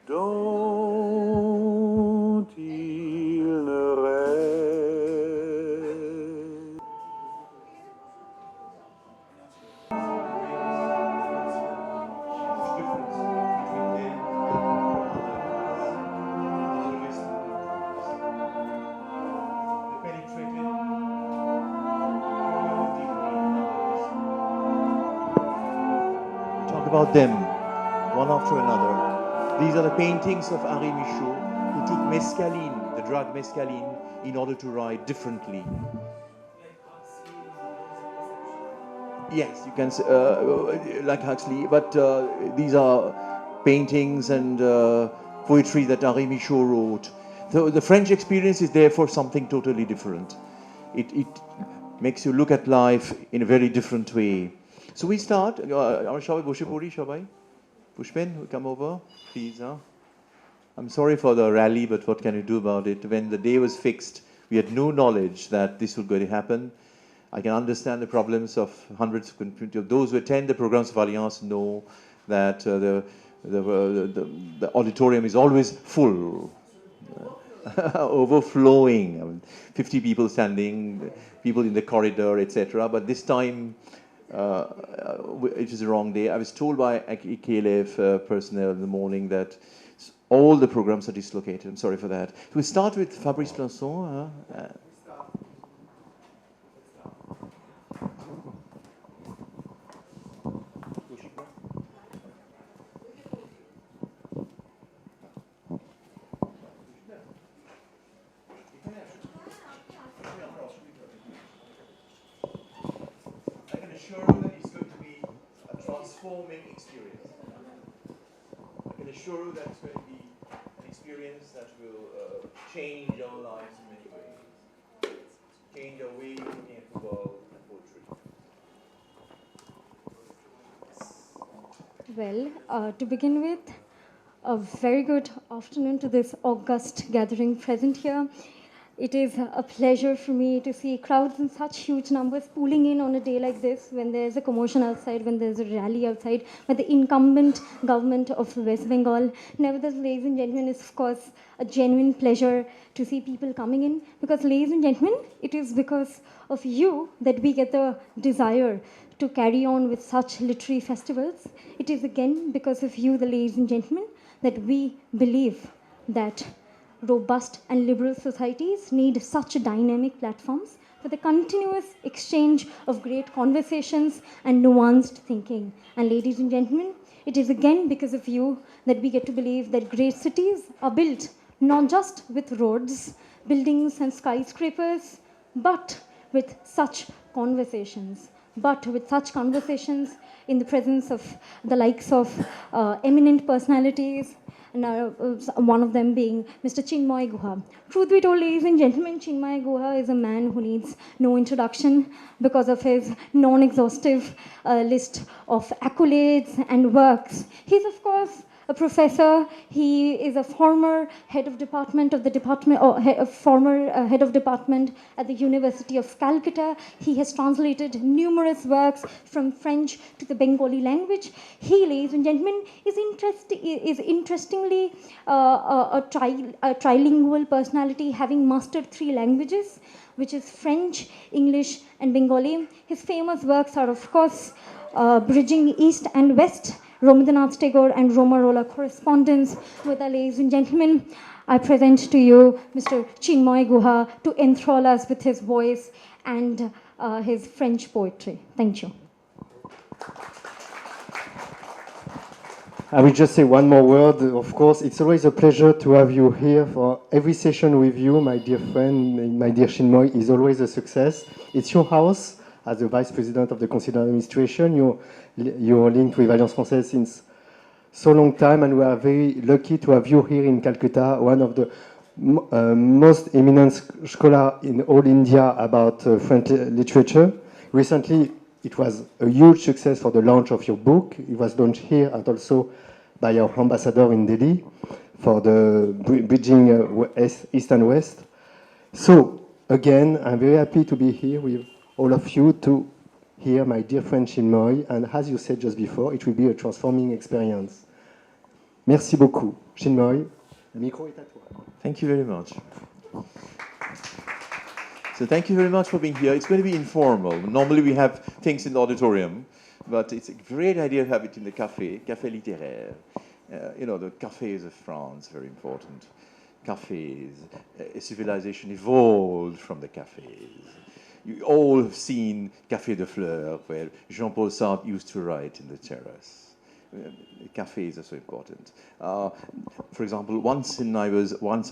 dont il ne rêve. Talk about them, one after another. These are the paintings of Henri Michaud, who took mescaline, the drug mescaline, in order to write differently. Yes, you can say, like Huxley, but these are paintings and poetry that Henri Michaud wrote. So the French experience is therefore something totally different. It makes you look at life in a very different way. So we start. Shall we Boshepuri, Shabai? Pushpen, come over, please. Huh? I'm sorry for the rally, but what can you do about it? When the day was fixed, we had no knowledge that this was going to happen. I can understand the problems of hundreds of those who attend the programs of Alliance know that the auditorium is always full, overflowing. I mean, 50 people standing, people in the corridor, etc. But this time, it is the wrong day. I was told by AKLF personnel in the morning that all the programs are dislocated. I'm sorry for that. We start with Fabrice Plançon. I can assure you that it's going to be a transforming experience. I can assure you that it's going to be an experience that will change our lives in many ways, change our way of looking at the world and poetry. Well, to begin with, a very good afternoon to this august gathering present here. It is a pleasure for me to see crowds in such huge numbers pooling in on a day like this, when there's a commotion outside, when there's a rally outside, when the incumbent government of West Bengal. Nevertheless, ladies and gentlemen, it's of course a genuine pleasure to see people coming in, because ladies and gentlemen, it is because of you that we get the desire to carry on with such literary festivals. It is again because of you, the ladies and gentlemen, that we believe that robust and liberal societies need such dynamic platforms for the continuous exchange of great conversations and nuanced thinking. And ladies and gentlemen, it is again because of you that we get to believe that great cities are built not just with roads, buildings and skyscrapers, but with such conversations. But with such conversations in the presence of the likes of eminent personalities, and one of them being Mr. Chinmoy Guha. Truth be told, ladies and gentlemen, Chinmoy Guha is a man who needs no introduction because of his non-exhaustive list of accolades and works. He's, of course, a professor. He is a former head of department of the department, or former head of department at the University of Calcutta. He has translated numerous works from French to the Bengali language. He, ladies and gentlemen, is interestingly a trilingual personality, having mastered 3 languages, which is French, English, and Bengali. His famous works are, of course, Bridging East and West, Rabindranath Tagore and Roma Rolla Correspondence. With our ladies and gentlemen, I present to you Mr. Chinmoy Guha to enthrall us with his voice and his French poetry. Thank you. I will just say one more word. Of course, it's always a pleasure to have you here. For every session with you, my dear friend, my dear Chinmoy, is always a success. It's your house. As the Vice President of the Council Administration, you're linked with Alliance Française since so long time, and we are very lucky to have you here in Calcutta, one of the most eminent scholars in all India about French literature. Recently, it was a huge success for the launch of your book. It was launched here and also by our ambassador in Delhi for the bridging East and West. So, again, I'm very happy to be here with all of you to hear my dear friend Chinmoy, and as you said just before, it will be a transforming experience. Merci beaucoup. Chinmoy, le micro est à toi. Thank you very much. So thank you very much for being here. It's going to be informal. Normally we have things in the auditorium, but it's a great idea to have it in the café Litteraire. The cafés of France, very important. Cafés, a civilization evolved from the cafés. You all have seen Café de Fleurs, where Jean-Paul Sartre used to write in the terrace. Cafes are so important. For example, once I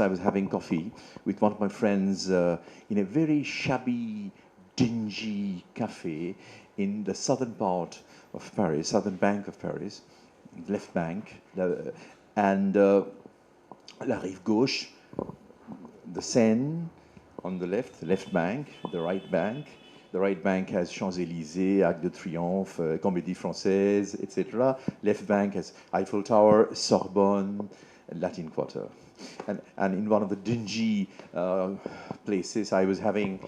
was having coffee with one of my friends in a very shabby, dingy cafe in the southern part of Paris, southern bank of Paris, left bank, and la rive gauche, the Seine on the left bank, the right bank. The right bank has Champs-Élysées, Arc de Triomphe, Comédie Française, etc. Left bank has Eiffel Tower, Sorbonne, and Latin Quarter. And in one of the dingy places, I was having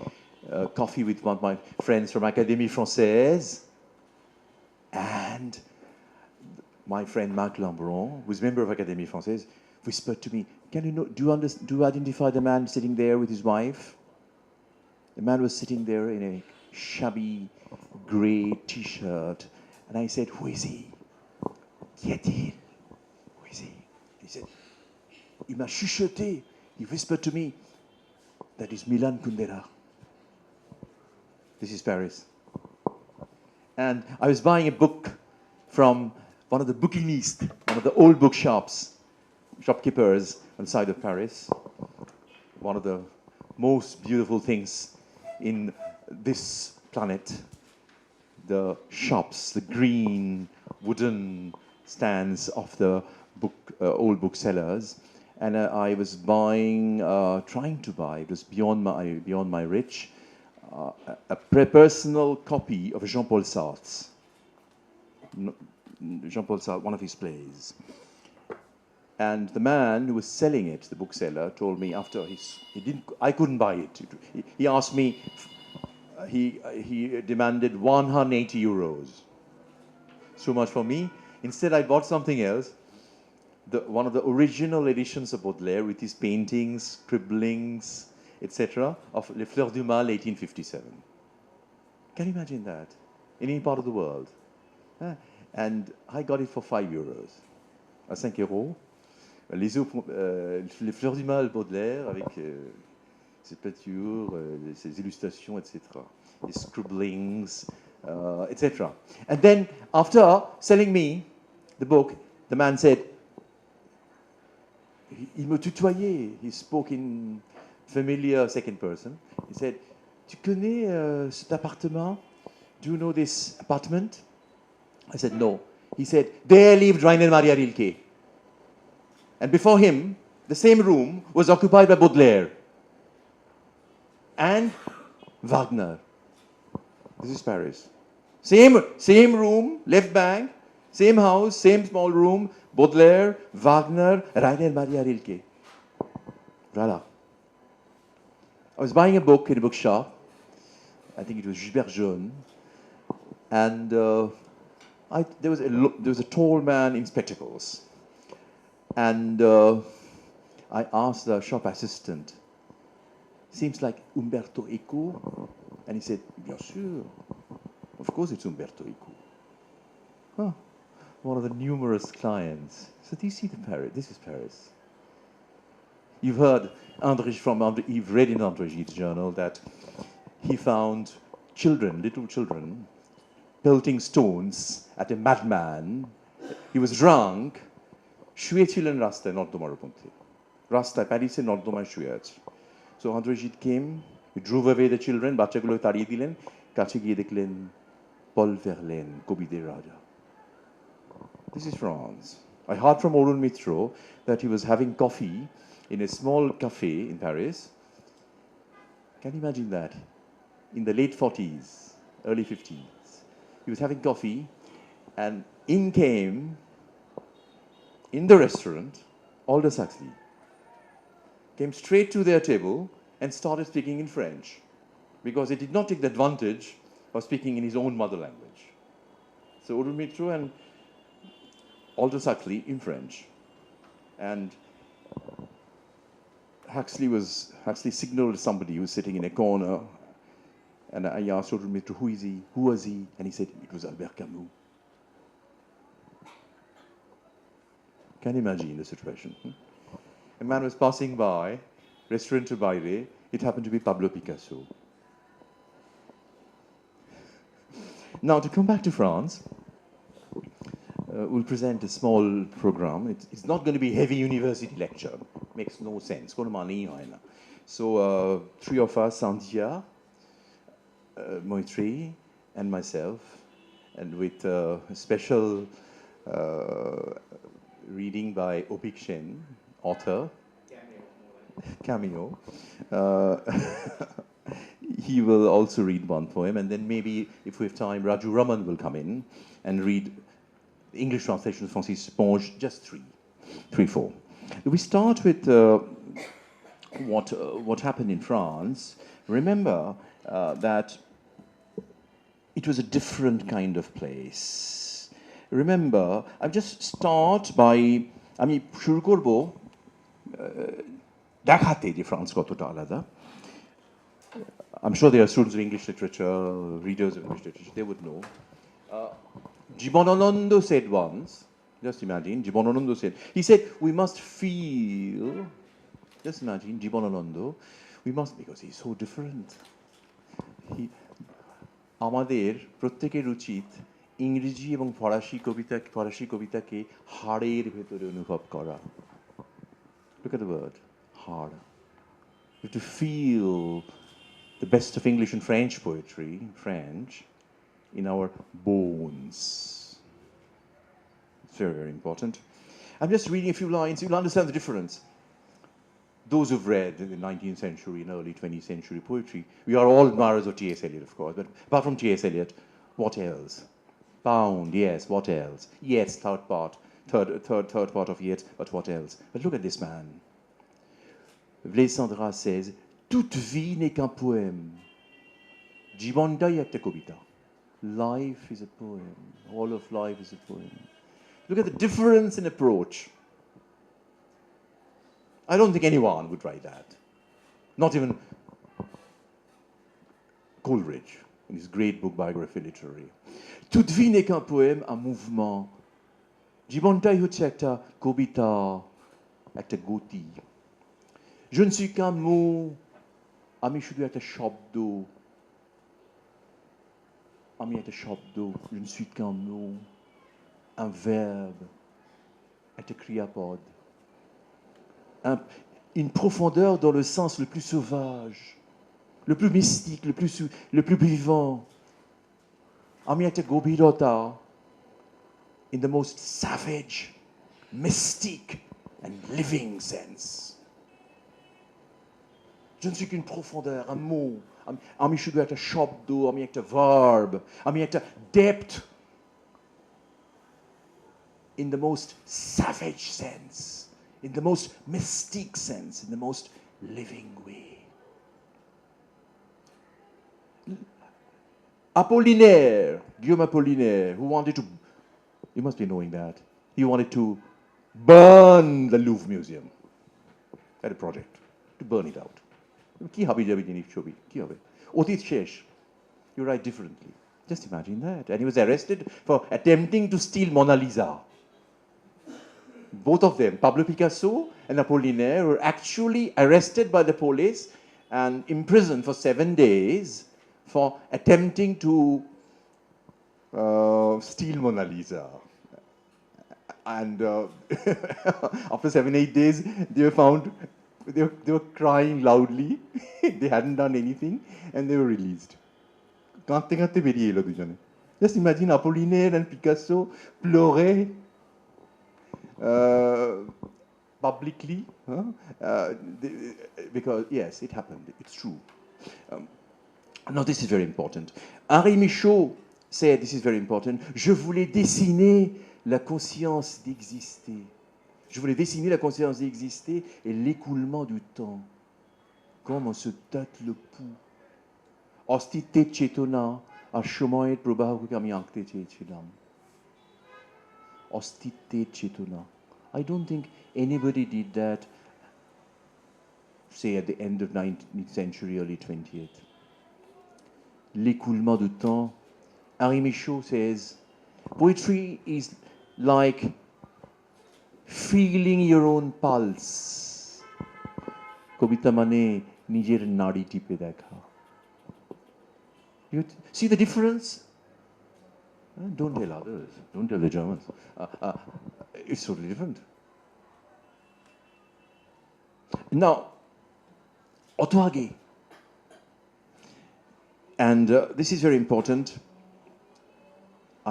coffee with one of my friends from Académie Française, and my friend Marc Lambron, who's a member of Académie Française, whispered to me, do you identify the man sitting there with his wife? The man was sitting there in a shabby grey T-shirt, and I said, "Who is he? Qui est-il? Who is he?" He said, "Il m'a chuchoté." He whispered to me, "That is Milan Kundera." This is Paris. And I was buying a book from one of the bouquinistes, one of the old bookshops, shopkeepers on the side of Paris. One of the most beautiful things in this planet, the shops, the green wooden stands of the old booksellers, and I was trying to buy. It was beyond my reach. A personal copy of Jean-Paul Sartre. Jean-Paul Sartre, one of his plays. And the man who was selling it, the bookseller, told me after I couldn't buy it. He asked me, he demanded 180 euros. So much for me. Instead, I bought something else. One of the original editions of Baudelaire with his paintings, scribblings, etc. of Les Fleurs du Mal, 1857. Can you imagine that? In any part of the world. And I got it for 5 euros. À 5 euros. Les Fleurs du Mal Baudelaire avec ses peintures, ses illustrations, etc. His scribblings, etc. And then after selling me the book, the man said, il me tutoyait. He spoke in familiar second person. He said, "Tu connais cet appartement? Do you know this apartment?" I said, "No." He said, "There lived Rainer Maria Rilke. And before him, the same room was occupied by Baudelaire and Wagner." This is Paris. Same room, left bank, same house, same small room, Baudelaire, Wagner, Rainer Maria Rilke. Voilà. I was buying a book in a bookshop. I think it was Gilbert Jaune. And there was a tall man in spectacles. And I asked the shop assistant, "Seems like Umberto Eco?" And he said, "Bien sûr. Of course it's Umberto Eco." Huh. One of the numerous clients. So do you see Paris? This is Paris. You've read in André Gide's journal that he found little children, pelting stones at a madman. He was drunk. শুয়েছিলেন রাস্তায় নর্দমার মধ্যে রাস্তায় প্যারিসে নর্দমায় শুয়ে আছে So André Gide came, he drove away the children, বাচ্চাগুলো তাড়িয়ে দিলেন, কাছে গিয়ে দেখলেন Paul Verlaine, কবিদের রাজা. This is France. I heard from Orun Mitro that he was having coffee in a small cafe in Paris. Can you imagine that? In the late 40s, early 50s. He was having coffee, and in came, in the restaurant, Aldous Huxley. Came straight to their table and started speaking in French, because he did not take the advantage of speaking in his own mother language. So Orun Mitro and Aldous Huxley in French. And Huxley signaled somebody who was sitting in a corner, and I asked him, who is he? Who was he? And he said, it was Albert Camus. Can you imagine the situation? A man was passing by, restaurant to Baire, it happened to be Pablo Picasso. Now, to come back to France, we'll present a small program. It's not going to be a heavy university lecture. Makes no sense. So, three of us, Sandhya, Moitri, and myself, and with a special reading by Apeejay, author. Cameo. He will also read one poem, and then maybe, if we have time, Raju Raman will come in and read the English translation of Francis Sponge, just three, four. We start with what happened in France. Remember that it was a different kind of place. Remember, I'll just start by, আমি শুরু করব দেখাতে যে France কতটা আলাদা. I'm sure there are students of English literature, readers of English literature, they would know. Jibanananda said once, just imagine, Jibanananda said, he said, we must feel, just imagine, Jibanananda, we must, because he's so different. আমাদের প্রত্যেকের উচিত ইংরেজি এবং ফরাসি কবিতাকে হাড়ের ভেতরে অনুভব করা. Look at the word, hard. You have to feel the best of English and French poetry, French, in our bones. It's very, very important. I'm just reading a few lines, you'll understand the difference. Those who've read the 19th century and early 20th century poetry, we are all admirers of T.S. Eliot, of course, but apart from T.S. Eliot, what else? Bound, yes, what else? Yes, third part of Yeats, but what else? But look at this man. Vlesandra says, toute vie n'est qu'un poème. Jibondai ekta kobita. Life is a poem. All of life is a poem. Look at the difference in approach. I don't think anyone would write that. Not even Coleridge in his great book Biography Literary. Toute vie n'est qu'un poème, un mouvement. Jibondai হচ্ছে একটা কবিতা, একটা গতি. Je ne suis qu'un mot, আমি শুধু একটা শব্দ. আমি একটা শব্দ, je ne suis qu'un mot, un verbe, একটা ক্রিয়াপদ. Une profondeur dans le sens le plus sauvage, le plus mystique, le plus vivant. আমি একটা গভীরতা, in the most savage, mystic and living sense. Je ne suis qu'une profondeur, un mot. আমি শুধু একটা শব্দ, আমি একটা verb, আমি একটা depth, in the most savage sense, in the most mystic sense, in the most living way. Apollinaire, Guillaume Apollinaire, who wanted to, you must be knowing that, he wanted to burn the Louvre Museum. Had a project to burn it out. কি হবে যাবে জিনিস ছবি কি হবে অতীত শেষ. You write differently. Just imagine that. And he was arrested for attempting to steal Mona Lisa. Both of them, Pablo Picasso and Apollinaire, were actually arrested by the police and imprisoned for 7 days for attempting to steal Mona Lisa. And after 7-8 days, they were found, they were crying loudly. They hadn't done anything, and they were released. Just imagine Apollinaire and Picasso pleurer publicly, because yes, it happened. It's true. Now this is very important. Henri Michaud said, this is very important, je voulais dessiner la conscience d'exister. Je voulais dessiner la conscience d'exister et l'écoulement du temps. Comme on se tâte le pouls. অস্তিত্বের চেতনা আর সময়ের প্রবাহকে আমি আঁকতে চেয়েছিলাম. অস্তিত্বের চেতনা. I don't think anybody did that, say, at the end of 19th century, early 20th. L'écoulement du temps. Henri Michaud says, poetry is like feeling your own pulse. কবিতা মানে নিজের নাড়ি টিপে দেখা. You see the difference? Don't tell others. Don't tell the Germans. It's totally different. Now, অত আগে. And this is very important.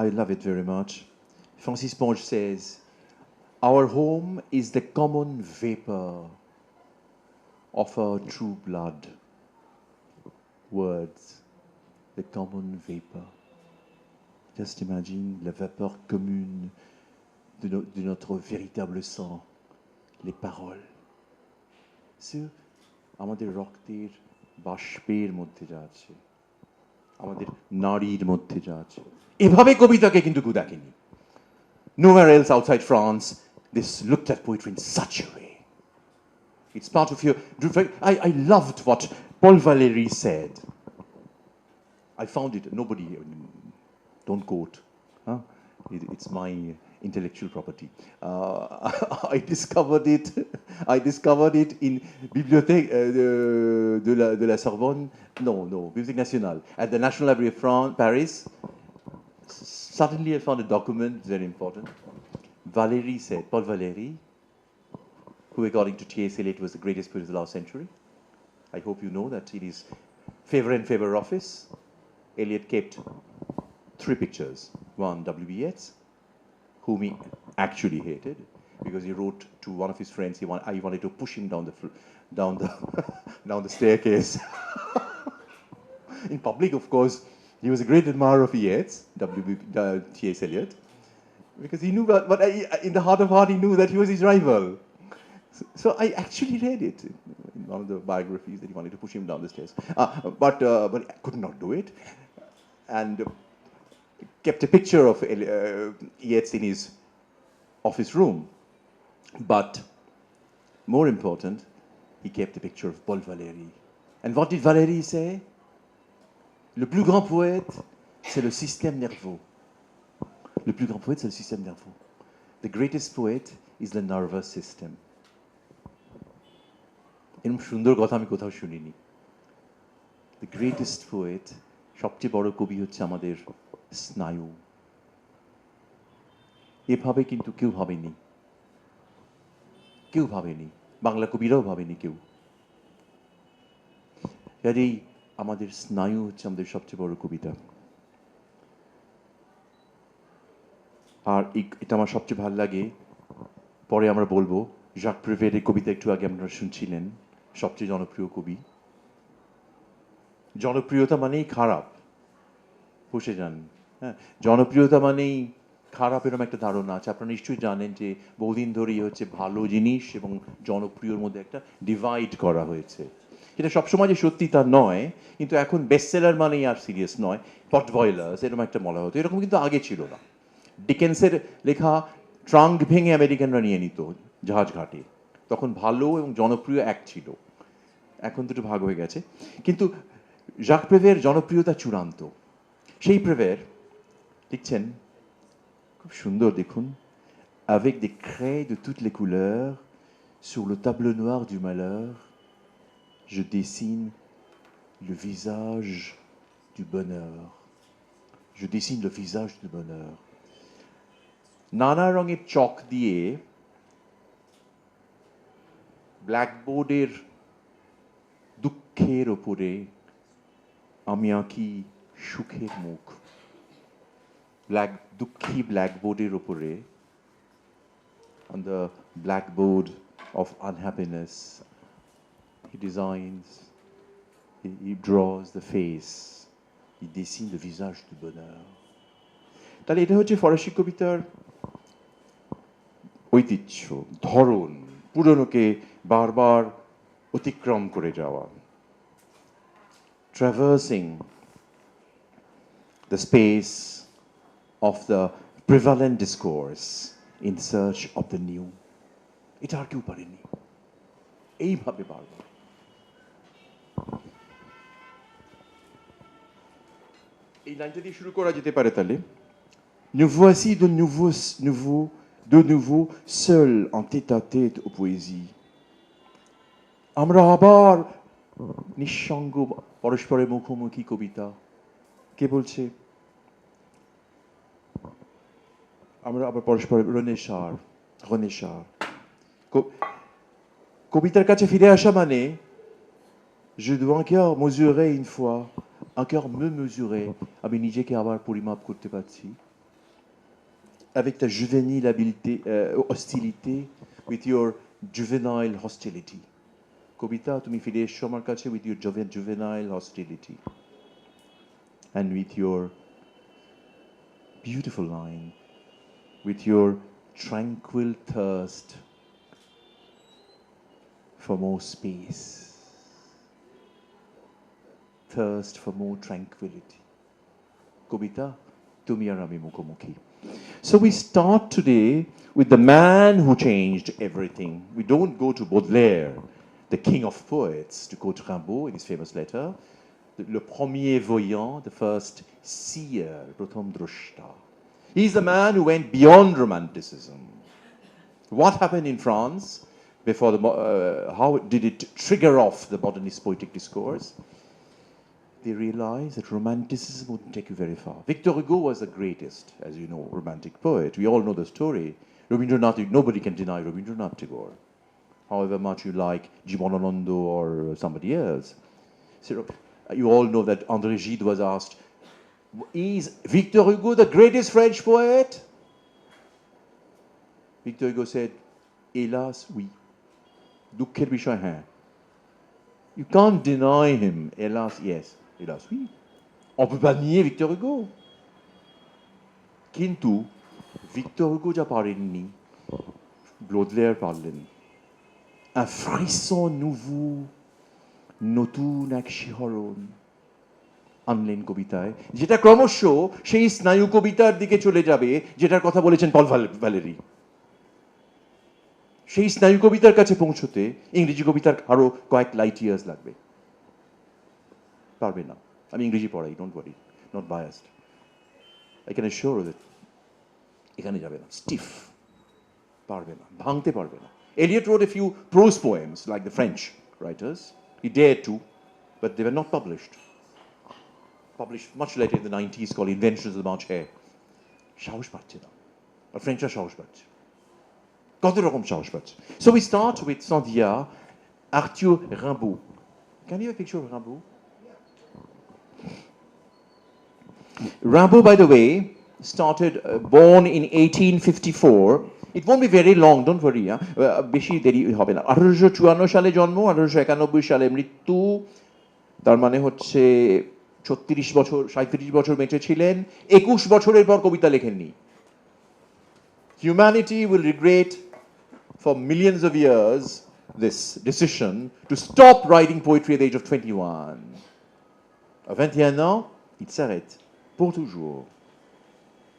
I love it very much. Francis Ponge says, our home is the common vapor of our true blood. Words, the common vapor. Just imagine la vapeur commune de notre véritable sang, les paroles. C'est আমাদের রক্তের বাষ্পের মধ্যে যা আছে, আমাদের নাড়ির মধ্যে যা আছে, এভাবে কবিতাকে কিন্তু কেউ দেখেনি. Nowhere else outside France, this looked at poetry in such a way. It's part of your. I loved what Paul Valéry said. I found it. Nobody. Don't quote. Huh? It's my intellectual property. I discovered it. I discovered it in Bibliothèque de la Sorbonne. No, Bibliothèque Nationale at the National Library of France, Paris. Suddenly, I found a document very important. Valéry said, Paul Valéry, who according to T.S. Eliot was the greatest poet of the last century. I hope you know that in his Favor and Favor office, Eliot kept 3 pictures. One, W.B. Yeats, whom he actually hated because he wrote to one of his friends, I wanted to push him down the staircase. In public, of course, he was a great admirer of Yeats, T.S. Eliot, because he knew but in the heart of heart, he knew that he was his rival. So I actually read it in one of the biographies that he wanted to push him down the stairs. But I could not do it. And kept a picture of Yeats in his office room. But more important, he kept a picture of Paul Valéry. And what did Valéry say? Le plus grand poète, c'est le système nerveux. Le plus grand poète, c'est le système nerveux. The greatest poet is the nervous system. এরকম সুন্দর কথা আমি কোথাও শুনিনি. The greatest poet, সবচেয়ে বড় কবি হচ্ছে আমাদের স্নায়ু. এভাবে কিন্তু কেউ ভাবেনি. কেউ ভাবেনি. বাংলা কবিরাও ভাবেনি কেউ. কাজেই আমাদের স্নায়ু হচ্ছে আমাদের সবচেয়ে বড় কবিতা. আর এটা আমার সবচেয়ে ভালো লাগে. পরে আমরা বলবো জাক প্রিভেটের কবিতা একটু আগে আপনারা শুনছিলেন, সবচেয়ে জনপ্রিয় কবি. জনপ্রিয়তা মানেই খারাপ, বসে যান. হ্যাঁ, জনপ্রিয়তা মানেই খারাপ এরকম একটা ধারণা আছে. আপনারা নিশ্চয়ই জানেন যে বহুদিন ধরেই হচ্ছে ভালো জিনিস এবং জনপ্রিয়র মধ্যে একটা ডিভাইড করা হয়েছে. এটা সবসময় যে সত্যি তা নয়, কিন্তু এখন বেস্টসেলার মানেই আর সিরিয়াস নয়. পট বয়লার্স এরকম একটা বলা হতো, এরকম কিন্তু আগে ছিল না. ডিকেন্সের লেখা ট্রাঙ্ক ভেঙে আমেরিকানরা নিয়ে নিত জাহাজ ঘাটে, তখন ভালো এবং জনপ্রিয় এক ছিল. এখন দুটো ভাগ হয়ে গেছে. কিন্তু জাক প্রেভের জনপ্রিয়তা চূড়ান্ত. সেই প্রেভের লিখছেন, খুব সুন্দর দেখুন, avec des craies de toutes les couleurs sur le tableau noir du malheur je dessine le visage du bonheur. Je dessine le visage du bonheur. নানা রঙের চক দিয়ে ব্ল্যাকবোর্ডের দুঃখের ওপরে আমি আঁকি সুখের মুখ. দুঃখী ব্ল্যাকবোর্ডের ওপরে, on the blackboard of unhappiness, he designs, he draws the face, he dessine le visage du bonheur. তাহলে এটা হচ্ছে ফরাসি কবিতার ঐতিহ্য, ধরন, পুরনোকে বারবার অতিক্রম করে যাওয়া. Traversing the space of the prevalent discourse in search of the new. এটা আর কেউ পারেনি, এইভাবে পারবে। এই লাইনটা দিয়ে শুরু করা যেতে পারে তাহলে, nous voici de nouveau seuls en tête à tête aux poésies. আমরা আবার নিঃসঙ্গ পরস্পরের মুখোমুখি কবিতা। কে বলছে? আমরা আবার পরস্পরের রনেশার কবিতার কাছে ফিরে আসা মানে je dois encore mesurer une fois, encore me mesurer, আমি নিজেকে আবার পরিমাপ করতে পারছি, avec ta juvénile hostilité, with your juvenile hostility. কবিতা তুমি ফিরে এসছো আমার কাছে with your juvenile hostility, and with your beautiful line, with your tranquil thirst for more space, thirst for more tranquility. Kobita, tumi ar ami mukhomuki. So we start today with the man who changed everything. We don't go to Baudelaire, the king of poets, to quote Rimbaud in his famous letter, le premier voyant, the first seer, pratham drushta. He's the man who went beyond romanticism. What happened in France before how did it trigger off the modernist poetic discourse? They realized that romanticism wouldn't take you very far. Victor Hugo was the greatest, as you know, romantic poet. We all know the story. Rabindranath, nobody can deny Rabindranath Tagore, however much you like Jibananando or somebody else. So, you all know that André Gide was asked, is Victor Hugo the greatest French poet? Victor Hugo said, hélas, oui. Dukher bishoy hai. You can't deny him. Hélas, yes. Hélas, oui. On ne peut pas nier Victor Hugo. Kintu, Victor Hugo ja parenni, Baudelaire parlen. Un frisson nouveau, নতুন এক শিহরণ আনলেন কবিতায়, যেটা ক্রমশ সেই স্নায়ু কবিতার দিকে চলে যাবে যেটার কথা বলেছেন পল ভ্যালেরি। সেই স্নায়ু কবিতার কাছে পৌঁছতে ইংরেজি কবিতার আরো কয়েক লাইট ইয়ার্স লাগবে। পারবে না। আমি ইংরেজি পড়াই, don't worry, not biased. I can assure that এখানে যাবে না, স্টিফ, পারবে না, ভাঙতে পারবে না। Eliot wrote a few prose poems like the French writers. He dared to, but they were not published. Published much later in the 90s, called Inventions of the March Hare. সাহস পাচ্ছে না, আর ফ্রেঞ্চরা সাহস পাচ্ছে, কত রকম সাহস পাচ্ছে। So we start with Sandia, Arthur Rimbaud. Can you have a picture of Rimbaud? Rimbaud, by the way, started born in 1854. It won't be very long, don't worry. বেশি দেরি হবে না। 1854 সালে জন্ম, 1891 সালে মৃত্যু। তার মানে হচ্ছে 36 বছর, 37 বছর বেঁচে ছিলেন। 21 বছরের পর কবিতা লেখেননি। Humanity will regret for millions of years this decision to stop writing poetry at the age of 21. À 21 ans, il s'arrête pour toujours.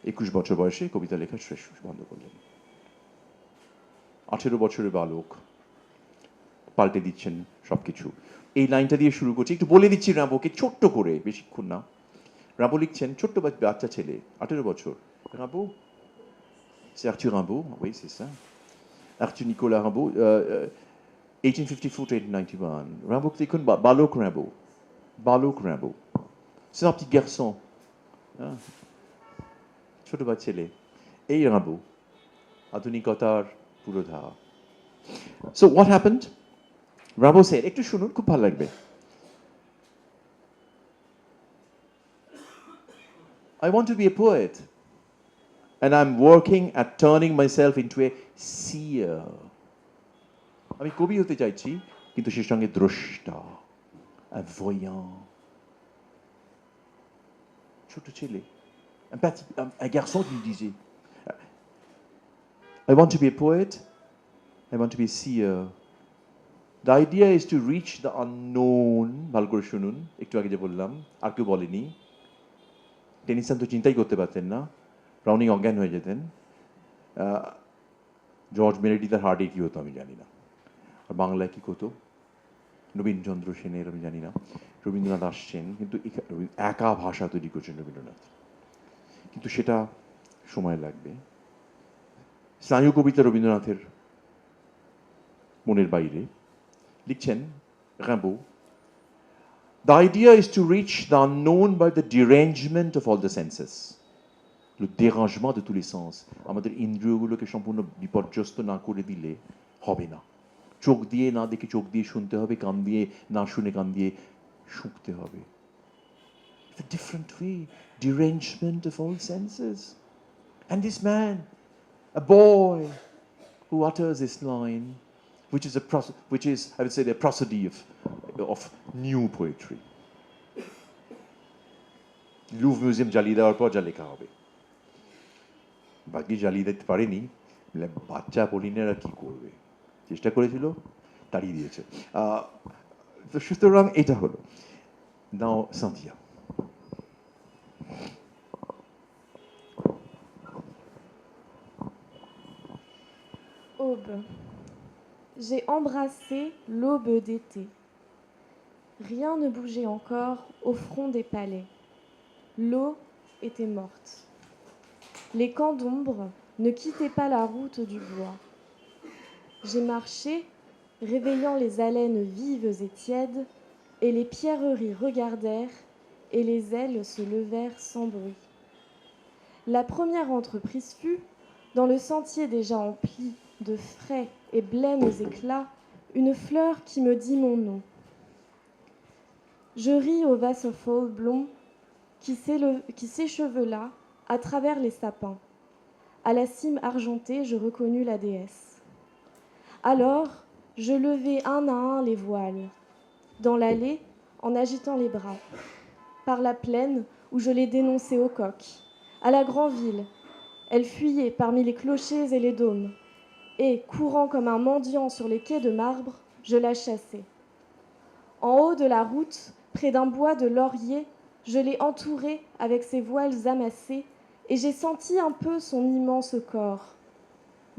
21 বছর বয়সে কবিতা লেখা শেষ, বন্ধ করলেন। 18 বছরের বালক, পাল্টে দিচ্ছেন সবকিছু। এই লাইনটা দিয়ে শুরু করছি, একটু বলে দিচ্ছি রাম্বোকে ছোট্ট করে, বেশিক্ষণ না। রাম্বো লিখছেন, ছোট্ট বাচ্চা ছেলে, 18 বছর। রাম্বো, c'est Arthur Rimbaud, oui c'est ça. Arthur Nicolas Rimbaud, 1854 to 1891. Rimbaud দেখুন, বালক Rimbaud, বালক Rimbaud. C'est un petit garçon, ছোট বাচ্চা ছেলে। এই Rimbaud, আধুনিকতার পুরোধা। So what happened? Rimbaud said, একটু শুনুন, খুব ভালো লাগবে। I want to be a poet, and I'm working at turning myself into a seer. আমি কবি হতে চাইছি, কিন্তু সেই সঙ্গে দ্রষ্টা, un voyant. ছোট ছেলে, un garçon qui me disait, I want to be a poet, I want to be a seer. The idea is to reach the unknown. ভালো করে শুনুন, একটু আগে যে বললাম, আর কেউ বলেনি। টেনিসন তো চিন্তাই করতে পারতেন না, ব্রাউনিং অজ্ঞান হয়ে যেতেন। জর্জ মেরেডিথের হার্টে কী হতো আমি জানি না, আর বাংলায় কী হতো নবীনচন্দ্র সেনের আমি জানি না। রবীন্দ্রনাথ আসছেন, কিন্তু একা ভাষা তৈরি করছেন রবীন্দ্রনাথ, কিন্তু সেটা সময় লাগবে। স্নায়ু কবিতা রবীন্দ্রনাথের মনের বাইরে লিখছেন Rimbaud, the idea is to reach the unknown by the derangement of all the senses. Le dérangement de tous les sens. আমাদের ইন্দ্রিয়গুলোকে সম্পূর্ণ বিপর্যস্ত না করে দিলে হবে না। চোখ দিয়ে না দেখে চোখ দিয়ে শুনতে হবে, কান দিয়ে না শুনে কান দিয়ে শুঁকতে হবে। It's a different way, derangement of all senses. And this man, a boy who utters this line, which is I would say the prosody of new poetry. Louvre museum জ্বালিয়ে দেওয়ার পর যা লেখা হবে, বাকি জ্বালিয়ে দিতে পারেনি, বাচ্চা পলিনেরা কি করবে, চেষ্টা করেছিল, তাড়িয়ে দিয়েছে। তো সুতরাং এটা হলো। নাও Santia. Aube. J'ai embrassé l'aube d'été. Rien ne bougeait encore au front des palais. L'eau était morte. Les camps d'ombre ne quittaient pas la route du bois. J'ai marché, réveillant les haleines vives et tièdes, et les pierreries regardèrent, et les ailes se levèrent sans bruit. La première entreprise fut, dans le sentier déjà empli de frais et blêmes éclats, une fleur qui me dit mon nom. Je ris au Wasserfall blond qui s'échevela à travers les sapins. À la cime argentée, je reconnus la déesse. Alors, je levai un à un les voiles, dans l'allée, en agitant les bras, par la plaine où je les dénonçais au coq, à la grande-ville. Elle fuyait parmi les clochers et les dômes, et, courant comme un mendiant sur les quais de marbre, je la chassai. En haut de la route, près d'un bois de lauriers, je l'ai entourée avec ses voiles amassés, et j'ai senti un peu son immense corps.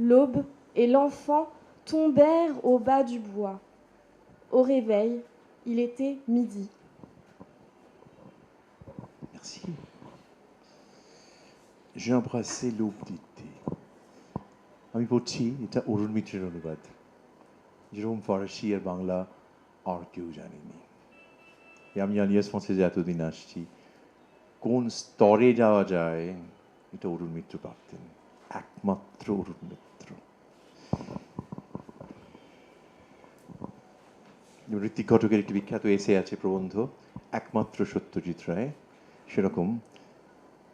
L'aube et l'enfant tombèrent au bas du bois. Au réveil, il était midi. Merci. J'ai embrassé l'aube d'été. আমি পড়ছি, এটা অরুণ মিত্রের অনুবাদ, যেরকম ফরাসি আর বাংলা আর কেউ জানেনি। আমি আলিয়াস ফ্রান্সেসে এতদিন আসছি, কোন স্তরে যাওয়া যায় এটা অরুণ মিত্র পারতেন, একমাত্র অরুণ মিত্র। ঋত্বিক ঘটকের একটি বিখ্যাত এসে আছে, প্রবন্ধ, একমাত্র সত্যজিৎ রায়, সেরকম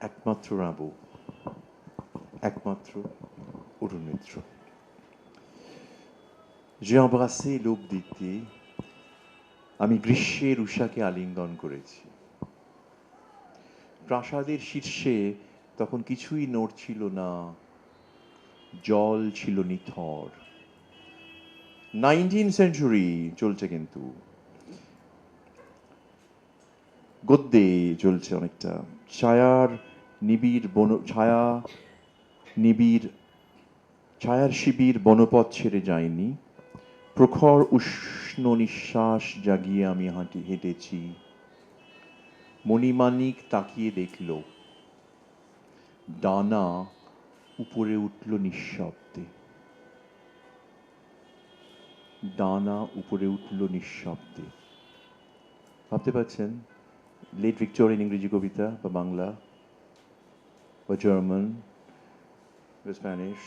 একমাত্র রাবু, একমাত্র অরুণ মিত্র। J'ai embrassé l'aube d'été, আমি গ্রীষ্মের উষাকে আলিঙ্গন করেছি। প্রাসাদের শীর্ষে তখন কিছুই নড়ছিল না, জল ছিল নিথর। 19th century চলছে, কিন্তু গদ্যে চলছে অনেকটা। ছায়ার শিবির বনপথ ছেড়ে যায়নি, প্রখর উষ্ণ নিঃশ্বাস জাগিয়ে আমি হেঁটেছি। মণিমাণিক তাকিয়ে দেখল, ডানা উপরে উঠল নিঃশব্দে, ডানা উপরে উঠল নিঃশব্দে। ভাবতে পারছেন, লেট ভিক্টোরিয়ান ইংরেজি কবিতা বা বাংলা বা জার্মান বা স্প্যানিশ।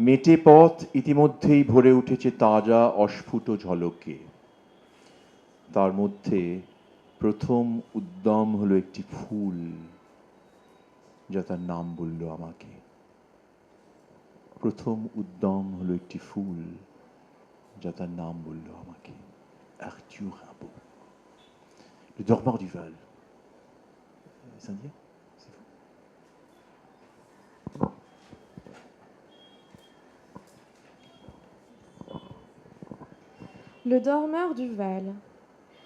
মেটে পথ ইতিমধ্যেই ভরে উঠেছে তাজা অস্ফুট ঝলকে, তার মধ্যে প্রথম উদ্যম হলো একটি ফুল, যা তার নাম বলল আমাকে। প্রথম উদ্যম হলো একটি ফুল, যা তার নাম বলল আমাকে। Arthur Rimbaud. Le dormeur du Val. C'est indien? C'est fou. Le dormeur du Val.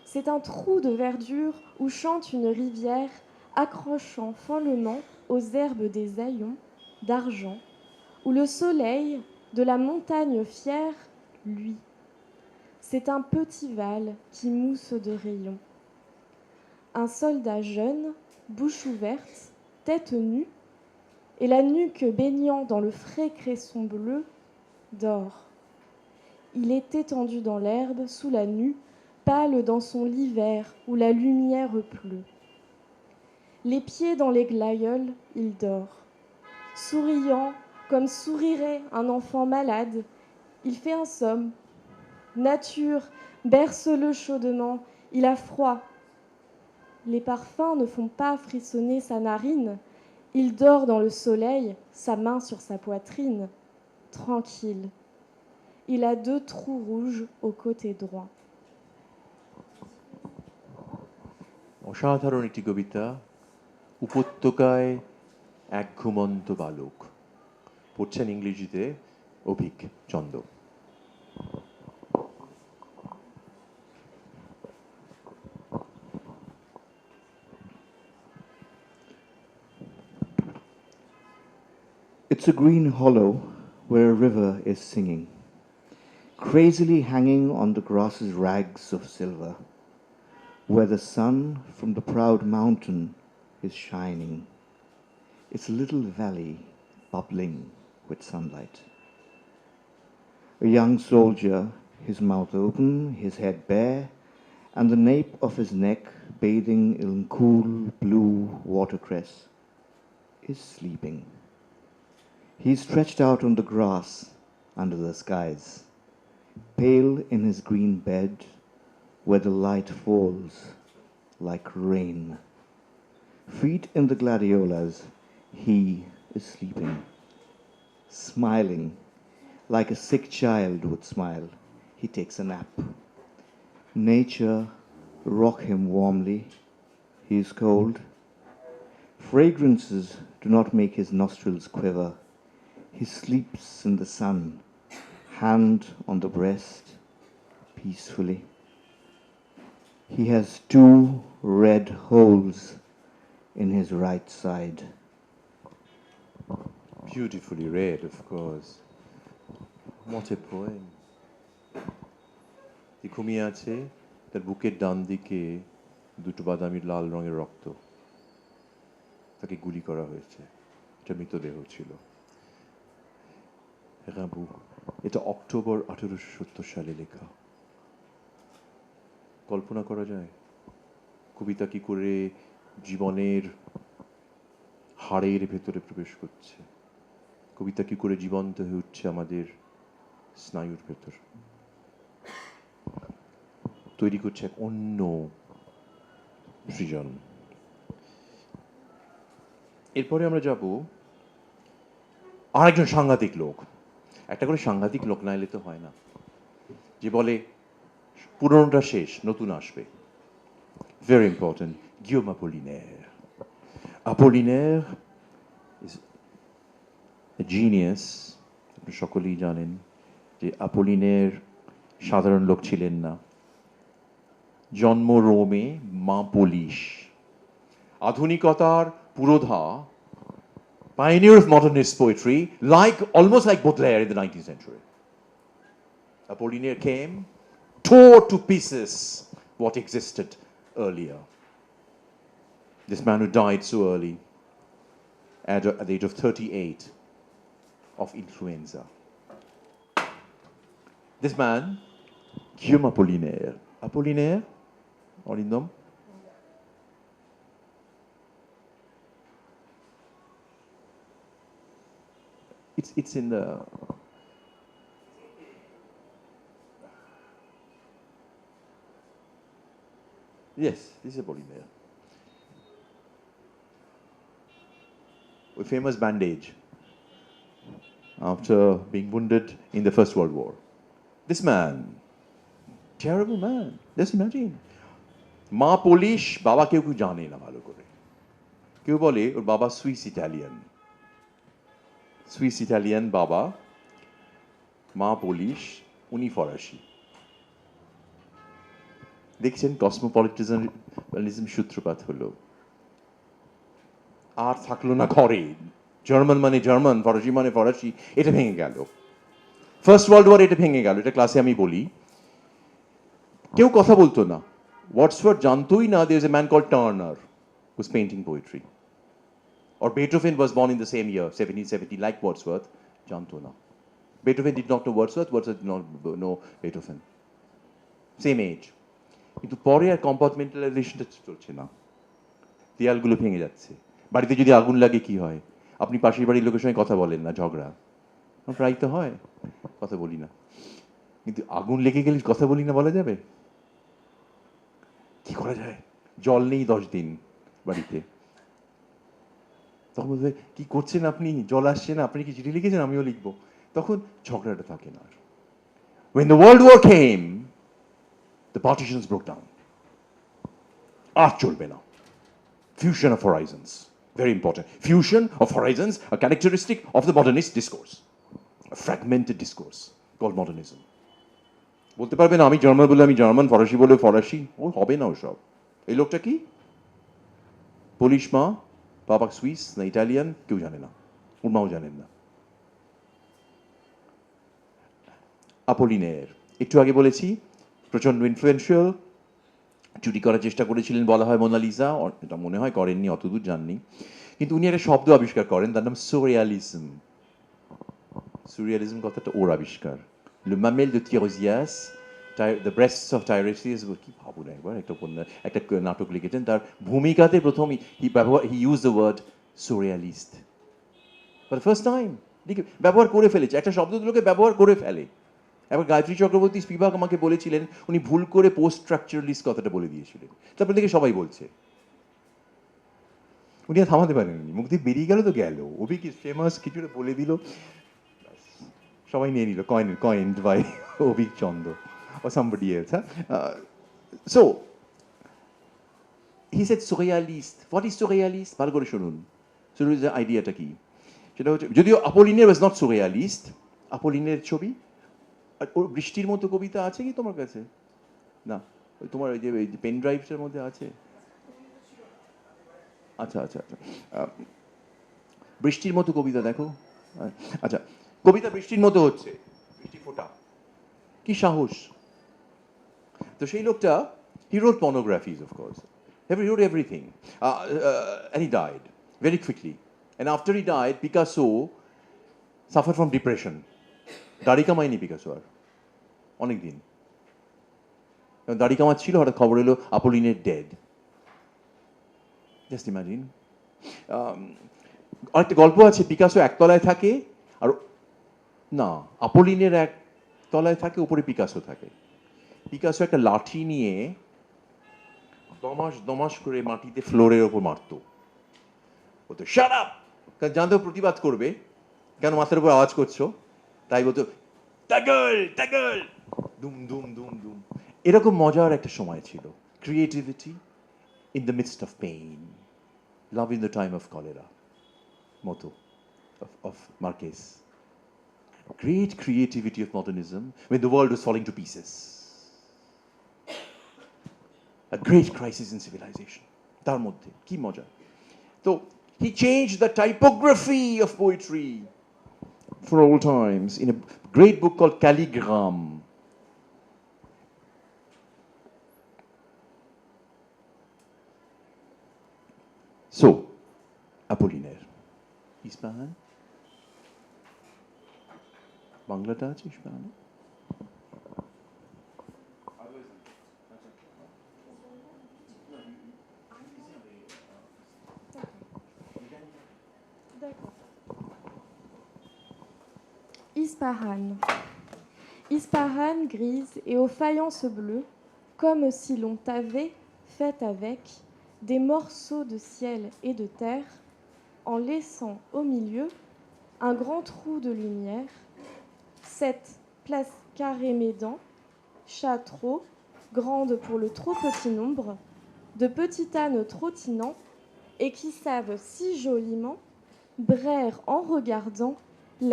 C'est un trou de verdure où chante une rivière, accrochant follement aux herbes des haillons d'argent, où le soleil de la montagne fière luit. C'est un petit val qui mousse de rayons. Un soldat jeune, bouche ouverte, tête nue, et la nuque baignant dans le frais cresson bleu, dort. Il est étendu dans l'herbe, sous la nue, pâle dans son lit vert où la lumière pleut. Les pieds dans les glaïeuls, il dort. Souriant, comme sourirait un enfant malade, il fait un somme. Nature, berce-le chaudement, il a froid. Les parfums ne font pas frissonner sa narine. Il dort dans le soleil, sa main sur sa poitrine, tranquille. Il a 2 trous rouges au côté droit. অসাধারণ একটি কবিতা, উপত্যকায় এক ঘুমন্ত বালক, পড়ছেন ইংরেজিতে Abhik Chanda. It's a green hollow where a river is singing, crazily hanging on the grass's rags of silver, where the sun from the proud mountain is shining. It's a little valley bubbling with sunlight. A young soldier, his mouth open, his head bare, and the nape of his neck bathing in cool blue watercress, is sleeping. He's stretched out on the grass under the skies, pale in his green bed where the light falls like rain. Feet in the gladiolas, he is sleeping, smiling like a sick child would smile. He takes a nap. Nature rock him warmly. He is cold. Fragrances do not make his nostrils quiver. He sleeps in the sun, hand on the breast, peacefully. He has 2 red holes in his right side. Beautifully read, of course. What a poem. যে ঘুমিয়ে আছে, তার বুকের ডান দিকে 2টো বাদামি লাল রঙের রক্ত, তাকে গুলি করা হয়েছে, এটা মৃতদেহ ছিল। রাবু, এটা অক্টোবর 1870 সালে লেখা। কল্পনা করা যায় কবিতা কি করে জীবনের হাড়ের ভেতরে প্রবেশ করছে, কবিতা কি করে জীবন্ত হয়ে উঠছে আমাদের স্নায়ুর ভেতর, তৈরি করছে এক অন্য সৃজন। এরপরে আমরা যাব আরেকজন সাংঘাতিক লোক। একটা করে সাংঘাতিক লোক না এলে তো হয় না, যে বলে পুরনোটা শেষ, নতুন আসবে। Very important, Guillaume Apollinaire. Apollinaire is a genius. আপনি সকলেই জানেন যে Apollinaire সাধারণ লোক ছিলেন না। জন্ম রোমে, মা পোলিশ, আধুনিকতার পুরোধা, pioneer of modernist poetry, almost like Baudelaire in the 19th century. Apollinaire came, tore to pieces what existed earlier. This man who died so early, at the age of 38, of influenza. This man, Guillaume Apollinaire. Apollinaire, Orindom? It's in the... Yes, this is Apollinaire. A famous bandage after being wounded in the First World War. This man, terrible man, just imagine. মা Polish, বাবা কেউ জানে না ভালো করে। কেউ বলে ওর বাবা সুইস ইটালিয়ান বাবা, মা পোলিশ, উনি ফরাসি। দেখছেন কসমোপলিটিজম সূত্রপাত হলো, আর থাকলো না ঘরে জার্মান মানে জার্মান, ফরাসি মানে ফরাসি, এটা ভেঙে গেল। ফার্স্ট ওয়ার্ল্ড ওয়ার এটা ভেঙে গেল, এটা ক্লাসে আমি বলি। কেউ কথা বলতো না, ওয়ার্ডসওয়ার্থ জানতোই না there is a man called Turner who's painting poetry, or Beethoven was born in the same year 1770 like Wordsworth, জানতো না। Beethoven did not know Wordsworth, Wordsworth did not know Beethoven, same age. কিন্তু পরে আর কম্পার্টমেন্টালাইজেশনটা চলছে না, দেয়ালগুলো ভেঙে যাচ্ছে। বাড়িতে যদি আগুন লাগে কি হয়? আপনি পাশের বাড়ির লোকের সঙ্গে কথা বলেন না, ঝগড়া প্রায় তো হয়, কথা বলি না। কিন্তু আগুন লেগে গেলে কথা বলি না বলা যাবে? কি করা যায়? জল নেই 10 দিন বাড়িতে, তখন বলবে কি করছেন আপনি, জল আসছে না, আপনি কি চিঠি লিখেছেন, আমিও লিখবো। তখন ঝগড়াটা থাকে না। When the World War came, the partitions broke down. আর চলবে না। Fusion of horizons, very important. Fusion of horizons, a characteristic of the modernist discourse, a fragmented discourse called modernism. বলতে পারবে না আমি জার্মান বলে আমি জার্মান, ফরাসি বলে ফরাসি, ও হবে না ওসব। এই লোকটা কি পোলিশ মা, বাবা সুইস না ইটালিয়ান, কেউ জানে না, ওর মাও জানেন না। আপোলিনের একটু আগে বলেছি, প্রচন্ড ইনফ্লুয়েন্সিয়াল, চুরি করার চেষ্টা করেছিলেন বলা হয় মোনালিসা, এটা মনে হয় করেননি, অতদূর যাননি। কিন্তু উনি একটা শব্দ আবিষ্কার করেন, তার নাম সুরিয়ালিজম। সুরিয়ালিজম কথাটা ওর আবিষ্কার। Le Mamelle de Tiresias, The Breasts of Tiresias, কি ভাবুন একবার, একটা নাটক লিখেছেন, তার ভূমিকাতে প্রথম he use the word surrealist for the first time. ব্যবহার করে ফেলেছে, একটা শব্দ দুটোকে ব্যবহার করে ফেলে। এবার গায়ত্রী চক্রবর্তী স্পিভাক আমাকে বলেছিলেন উনি ভুল করে পোস্ট স্ট্রাকচারালিস্ট কথাটা বলে দিয়েছিলেন, তারপর থেকে সবাই বলছে। উনি আর থামাতে পারেননি, মুখ দিয়ে বেরিয়ে গেল তো গেল, অভি কি ফেমাস কিছুটা বলে দিল, সবাই নিয়ে নিল, coined by Obi Chondo or somebody else. So he said surrealist. What is surrealist? ভালো করে শুনুন, surrealist আইডিয়াটা কি? সেটা হচ্ছে, যদিও আপোলিনিয়ার was not surrealist, আপোলিনিয়ার ছবি ওর বৃষ্টির মতো কবিতা আছে কি তোমার কাছে? না, ওই তোমার ওই যে পেন ড্রাইভসের মধ্যে আছে। আচ্ছা আচ্ছা আচ্ছা, বৃষ্টির মতো কবিতা দেখো। আচ্ছা, কবিতা বৃষ্টির মতো হচ্ছে, বৃষ্টি ফোটা, কি সাহস। তো সেই লোকটা, he wrote pornographies of course, he wrote everything, and he died very quickly, and after he died Picasso suffered from depression, দাড়ি কামায়নি পিকাসো আর অনেক দিন, দাড়ি কামাচ্ছিল, হঠাৎ খবর এলো আপোলিনের ডেড। Just imagine. আরেকটা গল্প আছে, পিকাসো একতলায় থাকে, আর না, আপোলিনের এক তলায় থাকে, উপরে পিকাসো থাকে। পিকাসো একটা লাঠি নিয়ে দমাস দমাস করে মাটিতে ফ্লোরের ওপর মারতো, বলতো শাট আপ, কারণ জানতো প্রতিবাদ করবে, কেন মাথার উপর আওয়াজ করছো, তাই বলতো টাগল টাগল, দুম দুম দুম দুম। এরকম মজার একটা সময় ছিল, creativity in the midst of pain, love in the time of cholera মতো of Marquez. Great creativity of modernism when the world was falling to pieces. A great crisis in civilization. তার মধ্যে কি মজা। তো he changed the typography of poetry for all times in a great book called Calligram. So, Apollinaire. Ispahan? বাংলাটা আছে ইস্পাহানে? Ispahan. Ispahan grise et aux faïences bleues, comme si l'on t'avait fait avec des morceaux de ciel et de terre, en laissant au milieu un grand trou de lumière. Cette place carrée Médan, chat trop, grande pour le trop petit nombre, de petits ânes trottinants, et qui savent si joliment braire en regardant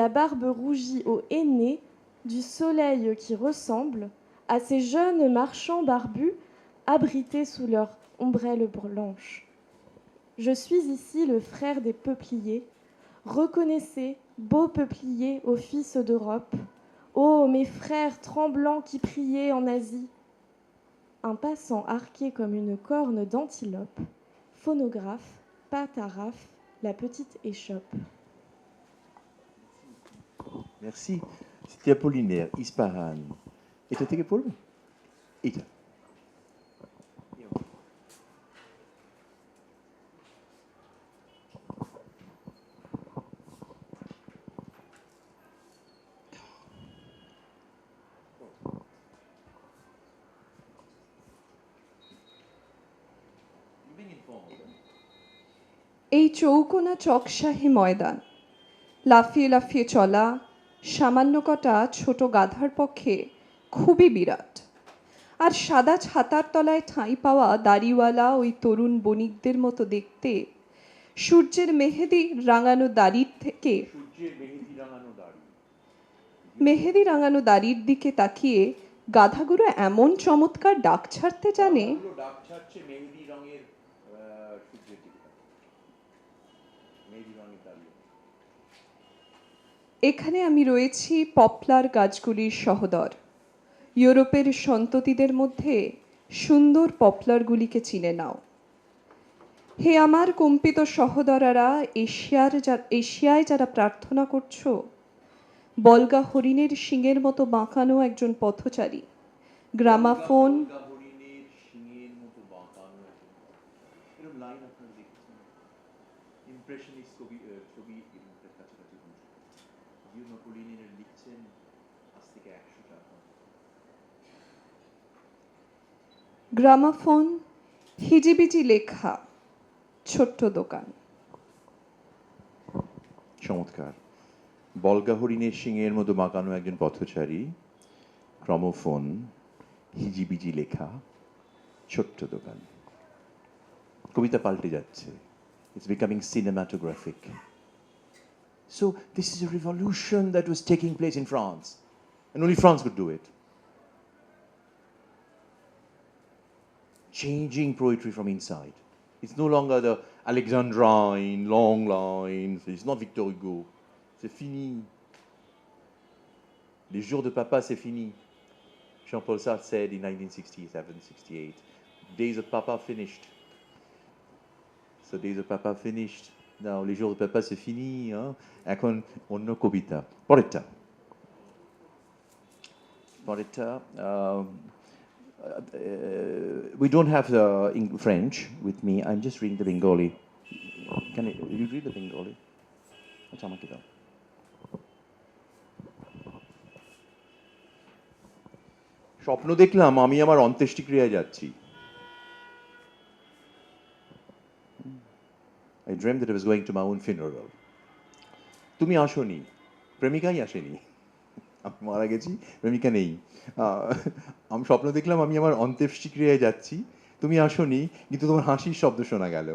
la barbe rougie au henné du soleil qui ressemble à ces jeunes marchands barbus abrités sous leur ombrelle blanche. Je suis ici le frère des peupliers, Reconnaissez, beaux peupliers aux fils d'Europe, ô mes frères tremblants qui priaient en Asie. Un passant arqué comme une corne d'antilope, phonographe, pâte à raf, la petite échoppe. Merci. C'était Apollinaire, Ispahan. এটা থেকে পড়বে? এটা। এই চৌকোনা চকশাহী ময়দান, লাফিয়ে লাফিয়ে চলা সামান্য কটা ছোট গাধার পক্ষে খুবই বিরাট। আর সাদা ছাতার তলায় ঠাঁই পাওয়া দাড়িওয়ালা ওই তরুণ বণিকদের মতো দেখতে সূর্যের মেহেদি রাঙানো দাড়ির থেকে মেহেদি রাঙানো দাড়ির দিকে তাকিয়ে গাধাগুলো এমন চমৎকার ডাক ছাড়তে জানে, এখানে আমি রয়েছি পপলার গাছগুলির সহদর। ইউরোপের সন্ততিদের মধ্যে সুন্দর পপলারগুলিকে চিনে নাও। হে আমার কম্পিত সহদরারা, এশিয়ায় যারা প্রার্থনা করছো, বলগা হরিণের শিঙের মতো বাঁকানো একজন পথচারী, গ্রামাফোন, গ্রামাফোন, হিজিবিজি লেখা, ছোট্ট দোকান। চমৎকার। বলগা হরিণের শিঙের মতো বাঁকানো একজন পথচারী, গ্রামোফোন, হিজিবিজি লেখা, ছোট্ট দোকান। কবিতা পাল্টে যাচ্ছে। It's becoming cinematographic. So this is a revolution that was taking place in France, and only France could do it. Changing poetry from inside. It's no longer the Alexandrine, long lines. It's not Victor Hugo. C'est fini. Les jours de papa, c'est fini. Jean-Paul Sartre said in 1967-68, days of papa finished. So days of papa finished. Now, les jours de papa, c'est fini. এখন অন্য কবিতা। পরেরটা। We don't have French with me. I'm just reading the Bengali. Can you read the Bengali? আচ্ছা, আমাকে দাও। স্বপ্ন দেখলাম আমি আমার অন্ত্যেষ্টিক্রিয়ায় যাচ্ছি। I dreamed that I was going to my own funeral. তুমি আসোনি, প্রেমিকাই আসেনি। আমি মারা গেছি, প্রেমিকা নেই। আমি স্বপ্ন দেখলাম আমি আমার অন্ত্যেষ্টিক্রিয়ায় যাচ্ছি, তুমি আসোনি, কিন্তু তোমার হাসির শব্দ শোনা গেল।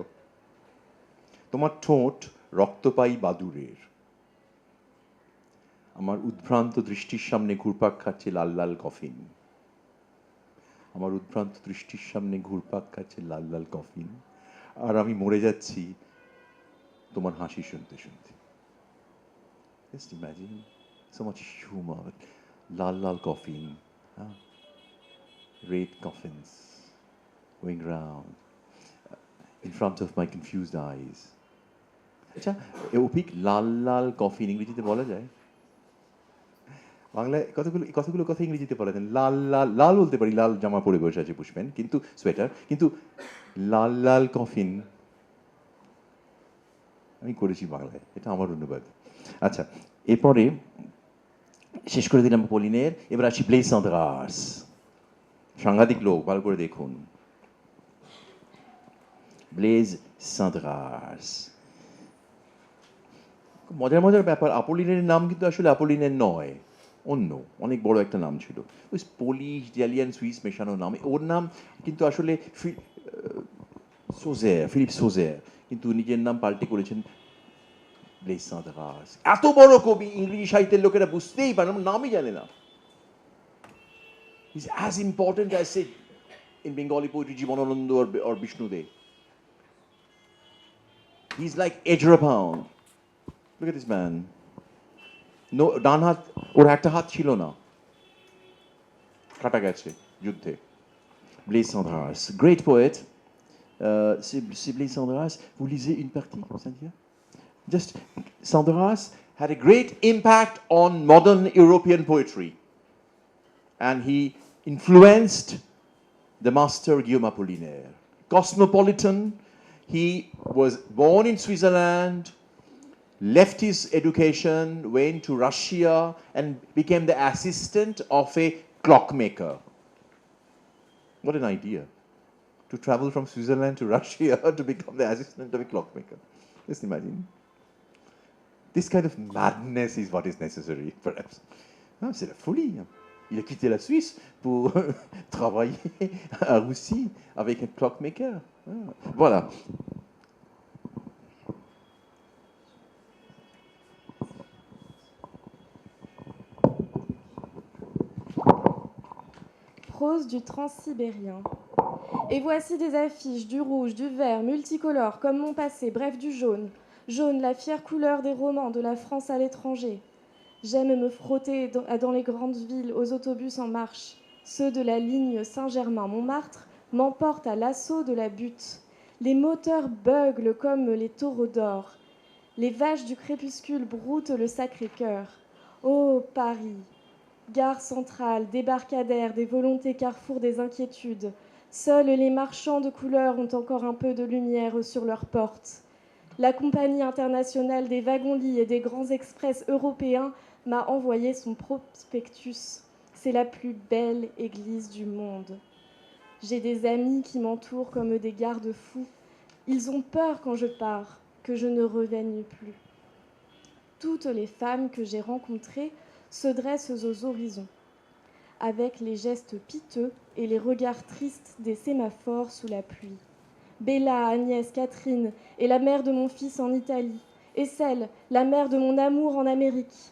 তোমার ঠোঁট রক্তপায়ী বাদুড়ের। আমার উদ্ভ্রান্ত দৃষ্টির সামনে ঘুরপাক খাচ্ছে লাল লাল কফিন। আমার উদ্ভ্রান্ত দৃষ্টির সামনে ঘুরপাক খাচ্ছে লাল লাল কফিন, আর আমি মরে যাচ্ছি তোমার হাসি শুনতে শুনতে। Just imagine so much humor. Lal lal coffin, red coffins going round in front of my confused eyes. আচ্ছা, অপিক লাল লাল কফিন ইংরেজিতে বলা যায়? বাংলায় কতগুলো কথা ইংরেজিতে বলা যায়। লাল লাল, লাল বলতে পারি, লাল জামা পরে বসে আছে পুষ্পেন, কিন্তু সোয়েটার, কিন্তু লাল লাল কফিন আমি করেছি বাংলায়, এটা আমার অনুবাদ। আচ্ছা, এরপরে শেষ করে দিলাম পলিনের, এবার আসি ব্লেজ সান্দ্রাস। সাংঘাতিক লোক, ভালো করে দেখুন। ব্লেজ সান্দ্রাস, মজার মজার ব্যাপার। আपोलिনের নাম কিন্তু আসলে আपोलिনের নয়, অন্য অনেক বড় একটা নাম ছিল, ওই পোলিশ ইটালিয়ান সুইস মেশানো নাম। ওর নাম কিন্তু আসলে ফিলিপ সোজের, কিন্তু নিজের নাম পাল্টে করেছেন ব্লেজ সান্দ্রাস। এত বড় কবি, ইংরেজি সাহিত্যের লোকেরা বুঝতেই পারে না, নামই জানে না। He's as important as say in Bengali poetry Jibanananda or Vishnu Dev. He's like Ezra Pound. Look at this man. No, ডান হাত, ওর একটা হাত ছিল না, কাটা গেছে যুদ্ধে। Blaise Cendrars, great poet. C'est Blaise Cendrars. Vous lisez une partie, Cynthia? Just, Cendrars had a great impact on modern European poetry, and he influenced the master Guillaume Apollinaire. Cosmopolitan, he was born in Switzerland, left his education, went to Russia, and became the assistant of a clockmaker. What an idea, to travel from Switzerland to Russia to become the assistant of a clockmaker. Just imagine. This kind of madness is what is necessary, perhaps. Non, c'est la folie. Il a quitté la Suisse pour travailler à Russie avec un clockmaker. Voilà. Prose du transsibérien. Et voici des affiches, du rouge, du vert, multicolores, comme mon passé, bref du jaune. Jaune, la fière couleur des romans de la France à l'étranger. J'aime me frotter dans les grandes villes, aux autobus en marche. Ceux de la ligne Saint-Germain-Montmartre m'emportent à l'assaut de la butte. Les moteurs beuglent comme les taureaux d'or. Les vaches du crépuscule broutent le Sacré-Cœur. Ô Paris, gare centrale, débarcadère, des volontés, carrefour des inquiétudes. Seuls les marchands de couleurs ont encore un peu de lumière sur leurs portes. La compagnie internationale des wagons-lits et des grands express européens m'a envoyé son prospectus. C'est la plus belle église du monde. J'ai des amis qui m'entourent comme des garde-fous. Ils ont peur quand je pars, que je ne revienne plus. Toutes les femmes que j'ai rencontrées se dressent aux horizons, avec les gestes piteux et les regards tristes des sémaphores sous la pluie. Bella, Agnès, Catherine est la mère de mon fils en Italie, et celle, la mère de mon amour en Amérique.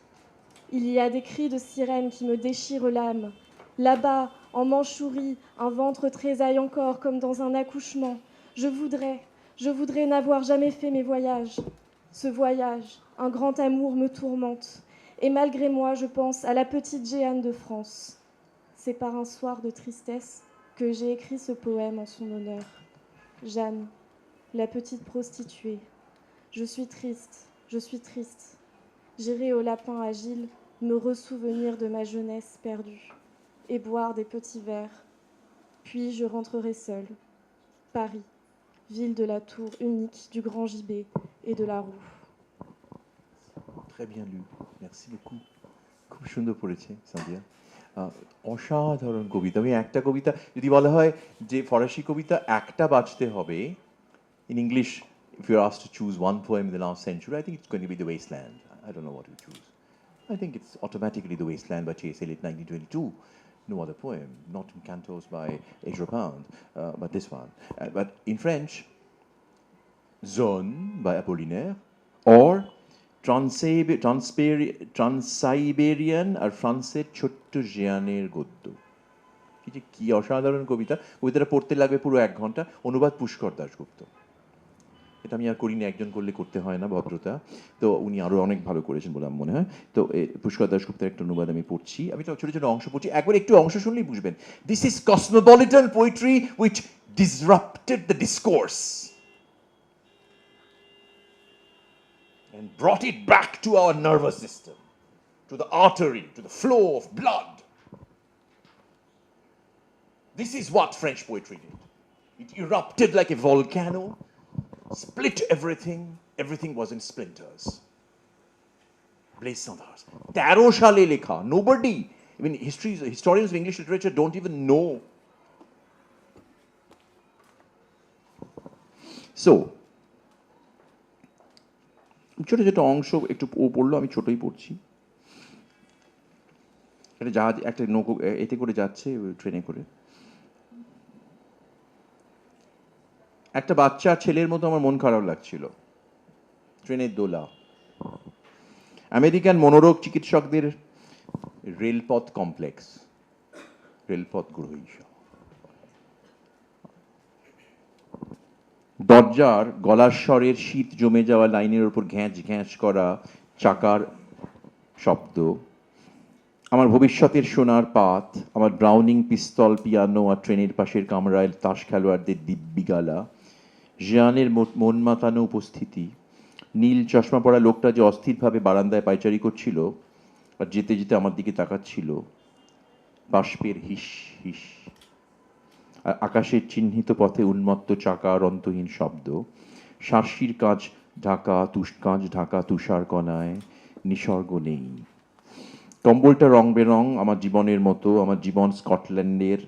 Il y a des cris de sirènes qui me déchirent l'âme. Là-bas, en Mandchourie, un ventre tressaille encore comme dans un accouchement. Je voudrais n'avoir jamais fait mes voyages. Ce voyage, un grand amour me tourmente. Et malgré moi, je pense à la petite Jeanne de France. C'est par un soir de tristesse que j'ai écrit ce poème en son honneur. Jeanne, la petite prostituée. Je suis triste. J'irai au lapin agile me ressouvenir de ma jeunesse perdue et boire des petits verres. Puis je rentrerai seule. Paris, ville de la tour unique, du grand gibet et de la roue. Très bien lu, merci beaucoup. খুব সুন্দর পড়েছে সাদিয়া। অসাধারণ কবিতা। আমি একটা কবিতা যদি বলা হয় যে ফরাসি কবিতা একটা বাঁচতে হবে, in English if you're asked to choose one poem in the last century, I think it's going to be The Wasteland. I don't know what to choose. I think it's automatically The Wasteland by J.S. Eliot, 1922. No other poem, not in cantos by Ezra Pound, but this one. But in French, Zone by Apollinaire, or ট্রান্সাইবেরিয়ান আর ফ্রান্সের ছোট্ট জিয়ানের গদ্য। কি অসাধারণ কবিতা। কবিতাটা পড়তে লাগবে পুরো 1 ঘন্টা। অনুবাদ পুষ্কর দাশগুপ্ত। এটা আমি আর করিনি, একজন করলে করতে হয় না, ভদ্রতা। তো উনি আরও অনেক ভালো করেছেন বলে আমার মনে হয়। তো পুষ্কর দাশগুপ্তের একটা অনুবাদ আমি পড়ছি। আমি তো ছোটো ছোটো অংশ পড়ছি, একবার একটু অংশ শুনলেই বুঝবেন। This is Cosmopolitan poetry which disrupted the discourse and brought it back to our nervous system, to the artery, to the flow of blood. This is what French poetry did. It erupted like a volcano, split everything, everything was in splinters. Blaise Cendrars. 13 সালে লেখা. Nobody, I mean, historians of English literature don't even know. So, ছোটো ছোটো অংশ একটু ও পড়লো, আমি ছোটোই পড়ছি। একটা জাহাজ, একটা নৌকো এতে করে যাচ্ছে, ট্রেনে করে। একটা বাচ্চা ছেলের মতো আমার মন খারাপ লাগছিল। ট্রেনের দোলা। আমেরিকান মনোরোগ চিকিৎসকদের রেলপথ কমপ্লেক্স, রেলপথ গ্রহী। দরজার গলার স্বরের শীত জমে যাওয়া লাইনের ওপর ঘ্যাঁচ ঘ্যাঁচ করা চাকার শব্দ, আমার ভবিষ্যতের সোনার পাত, আমার ব্রাউনিং পিস্তল পিয়ানো আর ট্রেনের পাশের কামরায় তাস খেলোয়াড়দের দিব্যি গালা, জিয়ানের মন মাতানো উপস্থিতি, নীল চশমা পরা লোকটা যে অস্থিরভাবে বারান্দায় পায়চারি করছিল আর যেতে যেতে আমার দিকে তাকাচ্ছিল, বাষ্পের হিস হিস, আর আকাশের চিহ্নিত পথে উন্মত্ত চাকার অন্তহীন শব্দ, শার্শির কাঁচ ঢাকা তুষার কণায় নিসর্গ নেই। কম্বলটা রং বেরং আমার জীবনের মতো, আমার জীবন স্কটল্যান্ডের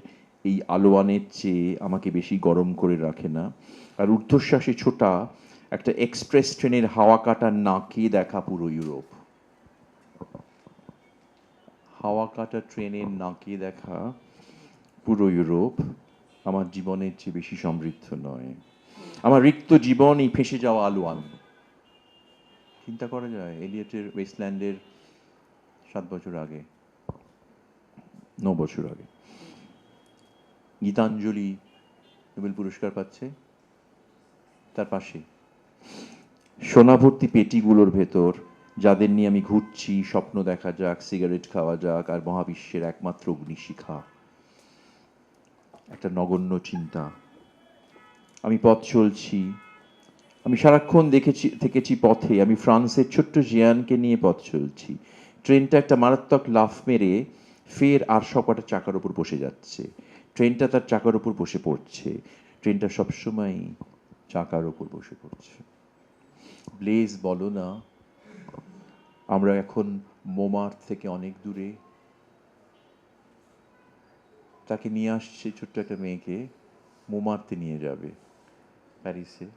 এই আলোয়ানের চেয়ে আমাকে বেশি গরম করে রাখে না। আর ঊর্ধ্বশ্বাসে ছোটা একটা এক্সপ্রেস ট্রেনের হাওয়া কাটার নাকে দেখা পুরো ইউরোপ। হাওয়া কাটা ট্রেনের নাকে দেখা পুরো ইউরোপ আমার জীবনের চেয়ে বেশি সমৃদ্ধ নয়। আমার রিক্ত জীবন এই ফেঁসে যাওয়া আলোয়ান। চিন্তা করা যায় এলিয়টের ওয়েস্টল্যান্ডের 7 বছর আগে, 9 বছর আগে। গীতাঞ্জলি নোবেল পুরস্কার পাচ্ছে, তার পাশে সোনাভর্তি পেটিগুলোর ভেতর যাদের নিয়ে আমি ঘুরছি, স্বপ্ন দেখা যাক, সিগারেট খাওয়া যাক, আর মহাবিশ্বের একমাত্র অগ্নিশিখা একটা নগণ্য চিন্তা। আমি পথ চলছি, আমি সারাক্ষণ থেকেছি পথে, আমি ফ্রান্সের ছোট্ট জিয়ানকে নিয়ে পথ চলছি। ট্রেনটা একটা মারাত্মক লাফ মেরে ফের আর সবকটা চাকার উপর বসে যাচ্ছে, ট্রেনটা তার চাকার উপর বসে পড়ছে, ট্রেনটা সবসময় চাকার উপর বসে পড়ছে। ব্লেজ বলো না আমরা এখন মোমার থেকে অনেক দূরে। তাকে নিয়ে আসছে ছোট্ট একটা মেয়েকে, মোমারতে নিয়ে যাবে প্যারিসে,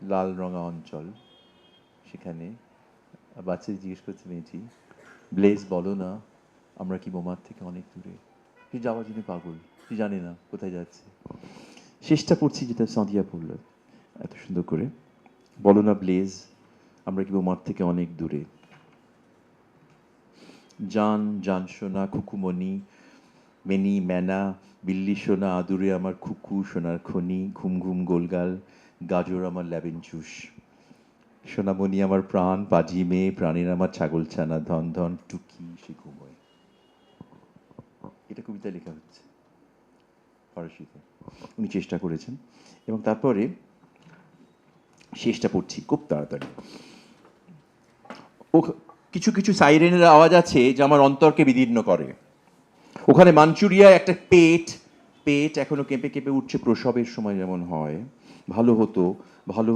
লাল রঙা অঞ্চল, সেখানে বাচ্চা জিজ্ঞেস করছে মেয়েটি, ব্লেজ বলো না আমরা কি মোমার থেকে অনেক দূরে। সে যাওয়ার জন্য পাগল, সে জানে না কোথায় যাচ্ছে। শেষটা পড়ছি যেটা সাঁদিয়া পড়ল এত সুন্দর করে, বলো না ব্লেজ আমরা কি মোমার থেকে অনেক দূরে। জান সোনা খুকুমণি, মেনি ম্যানা, বিল্লি সোনা আদুরে আমার খুকু সোনার খনি, ঘুম ঘুম গোলগাল, গাজর আমার ল্যাবেন চুষ, সোনামণি আমার প্রাণ, পাজি মেয়ে, প্রাণের আমার ছাগলছানা, ধন ধন টুকি সে ঘুমোয়। এটা কবিতা লেখা হচ্ছে ফরাসিতে, উনি চেষ্টা করেছেন। এবং তারপরে শেষটা পড়ছি খুব তাড়াতাড়ি। ও কিছু কিছু সাইরেনের আওয়াজ আছে যে আমার অন্তরকে বিদীর্ণ করে। ওখানে মাঞ্চুরিয়ায় একটা পেট এখনো কেঁপে কেঁপে উঠছে প্রসবের সময় যেমন হয়। ভালো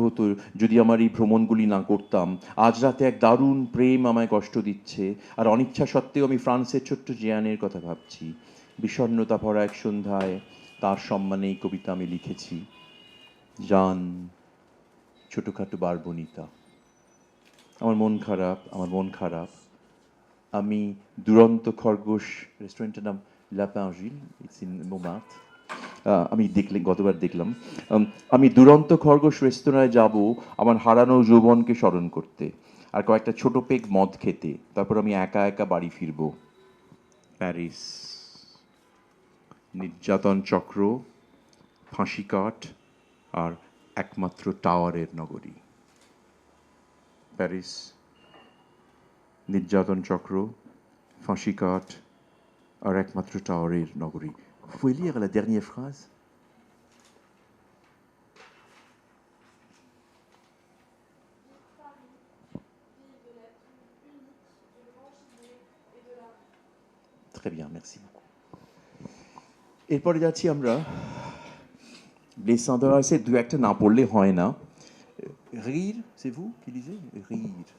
হতো যদি আমার এই ভ্রমণগুলি না করতাম। আজ রাতে এক দারুণ প্রেম আমায় কষ্ট দিচ্ছে, আর অনিচ্ছা সত্ত্বেও আমি ফ্রান্সের ছোট্ট জিয়ানের কথা ভাবছি। বিষণ্ণতা ভরা এক সন্ধ্যায় তার সম্মানে এই কবিতা আমি লিখেছি। জান ছোটোখাটো বারবনিতা। আমার মন খারাপ। আমি দুরন্ত খরগোশ, রেস্টুরেন্টের নাম লাপাঞ্জিল, ইটস ইন মোমার্ট, আমি গতবার দেখলাম। আমি দুরন্ত খরগোশ রেস্তোরাঁয় যাব আমার হারানো যৌবনকে স্মরণ করতে, আর কয়েকটা ছোট পেগ মদ খেতে, তারপর আমি একা একা বাড়ি ফিরব। প্যারিস, নির্যাতন চক্র, ফাঁসি কাঠ আর একমাত্র টাওয়ারের নগরী। প্যারিস, নির্যাতন চক্র, ফাঁসি কাঠ আর একমাত্র টাওয়ারের নগরী। Vous pouvez lire la dernière phrase? Très bien, merci beaucoup. এরপরে যাচ্ছি আমরা ব্লেজ সাঁতরাসের দু একটা না পড়লে হয় না। Rire, c'est vous qui lisez? Rire.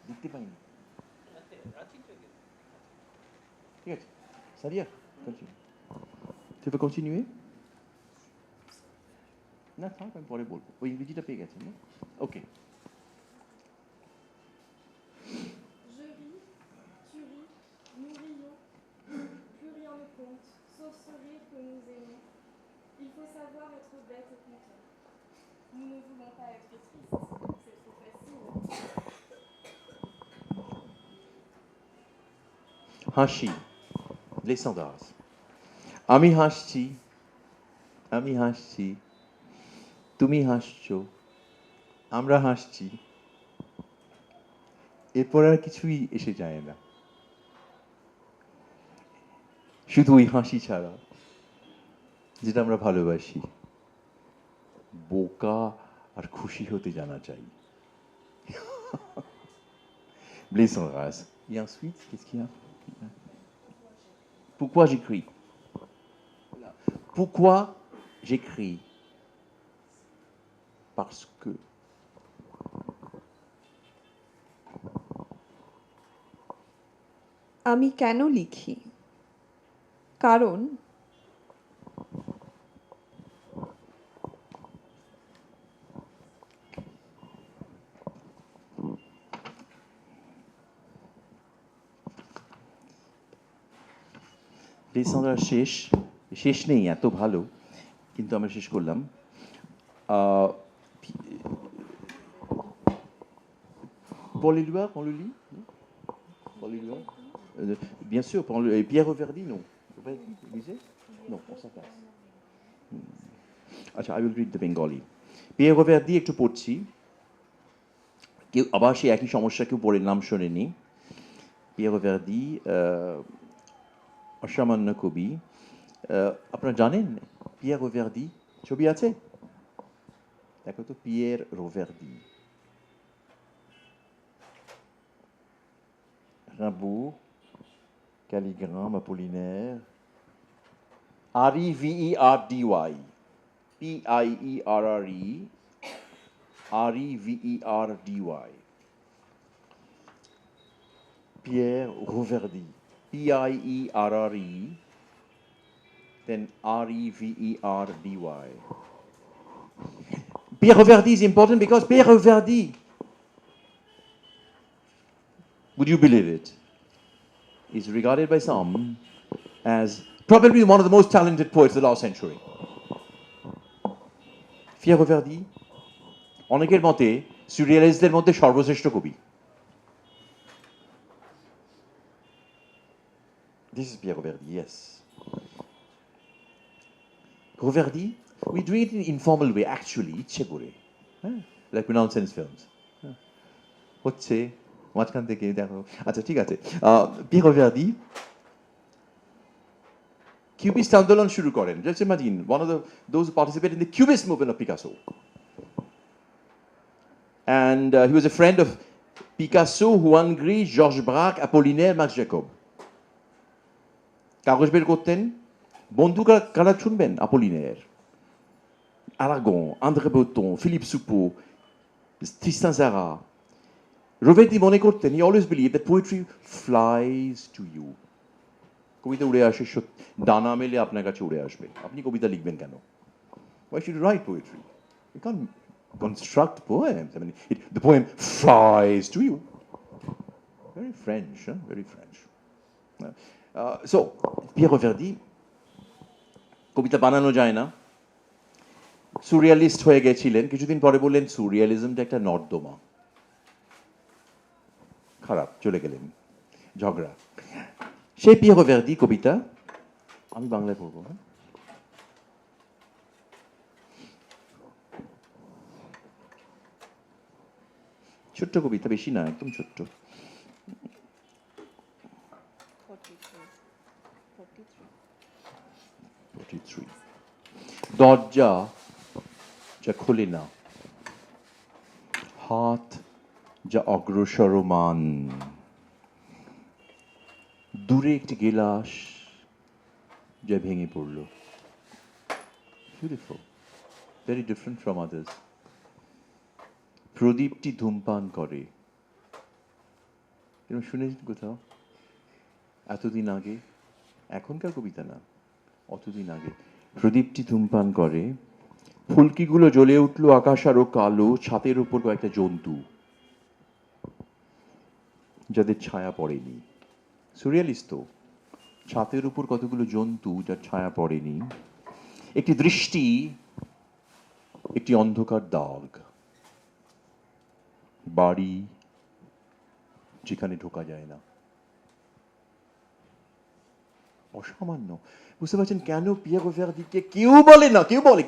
দেখতে পাইনি, ঠিক আছে সারিয়া কন্টিনিউ। Tu veux continuer? না থাক, আমি পরে বলবো, ওই ইংরেজিটা পেয়ে গেছেন না? ওকে। Je ris, tu ris, nous rions, plus rien ne compte, sauf ce rire que nous aimons. Il faut savoir être bête et content. Nous nous হাসি, les standards. আমি হাসছি, আমি হাসছি, তুমি হাসছো, আমরা হাসছি, এরপর আর কিছুই এসে যায় না, শুধু ওই হাসি ছাড়া যেটা আমরা ভালোবাসি, বোকা আর খুশি হতে জানা চাই। Blé sans race. Et ensuite, qu'est-ce qu'il y a? Pourquoi j'écris? Pourquoi j'écris? Parce que. আমি কেন লিখি? কারণ লেসনরা শেষ, শেষ নেই, এত ভালো, কিন্তু আমরা শেষ করলাম। Pour les Loirs, on le lit? Pour les Loirs? Bien sûr, pour et Pierre Verdi, non. Vous lisez? Non, on s'en passe. আচ্ছা, I will read the Bengali. Pierre Verdi একটু পড়ছি, কেউ আবার সেই একই সমস্যা কেউ পড়ে নাম শোনেনি। Pierre Verdi, অসামান্য কবি। আপনারা জানেন পিয়ের রোভার্দি ছবি আছে? দেখো তো, Pierre রোভার্দি, Rimbaud, Calligramme, Apollinaire, R-E-V-E-R-D-Y, P-I-E-R-R-E, R-E-V-E-R-D-Y, Pierre Roverdi, P-I-E-R-R-E, then R-E-V-E-R-D-Y. Pierre Roverdi is important because Pierre Roverdi, would you believe it, is regarded by some as probably one of the most talented poets of the last century. Pierre Roverdi, অনেকের মতে সুরিয়ালিস্টদের মধ্যে সর্বশ্রেষ্ঠ কবি। This is Pierre Roverdi, yes. Roverdi, we do it in an informal way, actually, ইচ্ছে করে, like nonsense films. হচ্ছে মাঝখান থেকে দেখো, আচ্ছা ঠিক আছে। Pierre Roverdi কিউবিস্ট আন্দোলন শুরু করেন। Just imagine, one of those who participated in the Cubist movement of Picasso. And he was a friend of Picasso, Juan Gris, Georges Braque, Apollinaire, Max Jacob. কাগজ বের করতেন, বন্ধু কারা শুনবেন? Apollinaire, Aragon, André Breton, Philippe Soupeau, Tristan Tzara. Roverdi মনে করতেন, he always believed that poetry flies to you. কবিতা উড়ে আসে, ডানা মেলে আপনার কাছে উড়ে আসবে। আপনি কবিতা লিখবেন কেন? Why should you write poetry? You can't construct poems. I mean, the poem flies to you. Very French, huh? Very French. So, Pierre Roverdi, কবিতা বানানো যায় না, সুরিয়ালিস্ট হয়ে গেছিলেন। কিছুদিন পরে বললেন সুরিয়ালিজমটা একটা নর্দমা, খারাপ, চলে গেলেন, ঝগড়া। সেই পিয়ের রোভার্দি কবিতা আমি বাংলায় পড়বো। ছোট্ট কবিতা, বেশি না, একদম ছোট্ট। দরজা যা খোলে না, হাত যা অগ্রসরমান, দূরে একটি গেলাস যা ভেঙে পড়ল। Beautiful, very different from others. প্রদীপটি ধূমপান করে, এরকম শুনেছেন কোথাও? এতদিন আগে, এখনকার কবিতা না, অতদিন আগে। প্রদীপটি ধূমপান করে, ফুলকিগুলো জ্বলে উঠল আকাশ আরো কালো, ছাতের উপর কয়েকটা জন্তু যাদের ছায়া পড়েনি। সুরিয়ালিস্ট তো, ছাতের উপর কতগুলো জন্তু যার ছায়া পড়েনি। একটি দৃষ্টি, একটি অন্ধকার দাগ, বাড়ি যেখানে ঢোকা যায় না। অসামান্য। বুঝতে পারছেন কেন পিয়ের রিভার্দিকে কেউ বলে না, কেউ বলে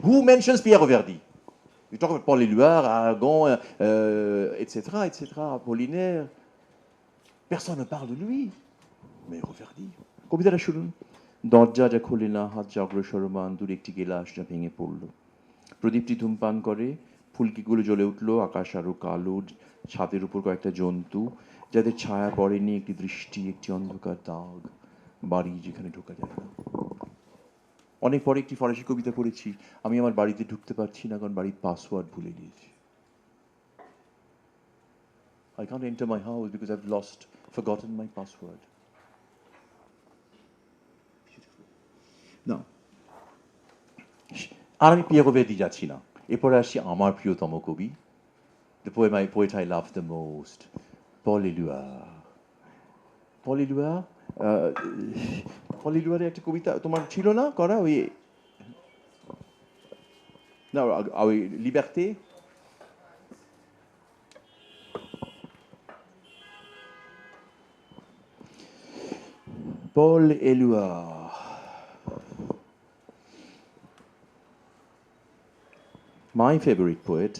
who mentions Pierre Reverdy? You talk about Paul Éluard, Aragon, etc., etc., Apollinaire. Personne ne parle de lui. Mais Reverdy. কবিতাটা শুনুন। দরজা যা খোলে না, হাত যা অগ্রসরমান, দূরে একটি গেলাস যা ভেঙে পড়ল। প্রদীপটি ধূমপান করে, ফুলকিগুলো জ্বলে উঠল, আকাশ আরো কালো, ছাদের উপর কয়েকটা জন্তু, যাদের ছায়া পড়েনি, একটি দৃষ্টি, একটি অন্ধকার দাগ, বাড়ি যেখানে ঢোকা যায় না। অনেক পরে একটি ফরাসি কবিতা পড়েছি, আমি আমার বাড়িতে ঢুকতে পারছি না কারণ বাড়ির পাসওয়ার্ড ভুলে গিয়েছি। I can't enter my house because I've forgotten my password. না, আর আমি পিয়ের রিভার্দি যাচ্ছি না। এরপরে আসছি আমার প্রিয়তম কবি, the poet I love the most, Paul Éluard. Paul Éluard, Paul Éluardের একটা কবিতা তোমার ছিল না করা, ওই না ওই লিবার্té. Paul Éluard. My favorite poet,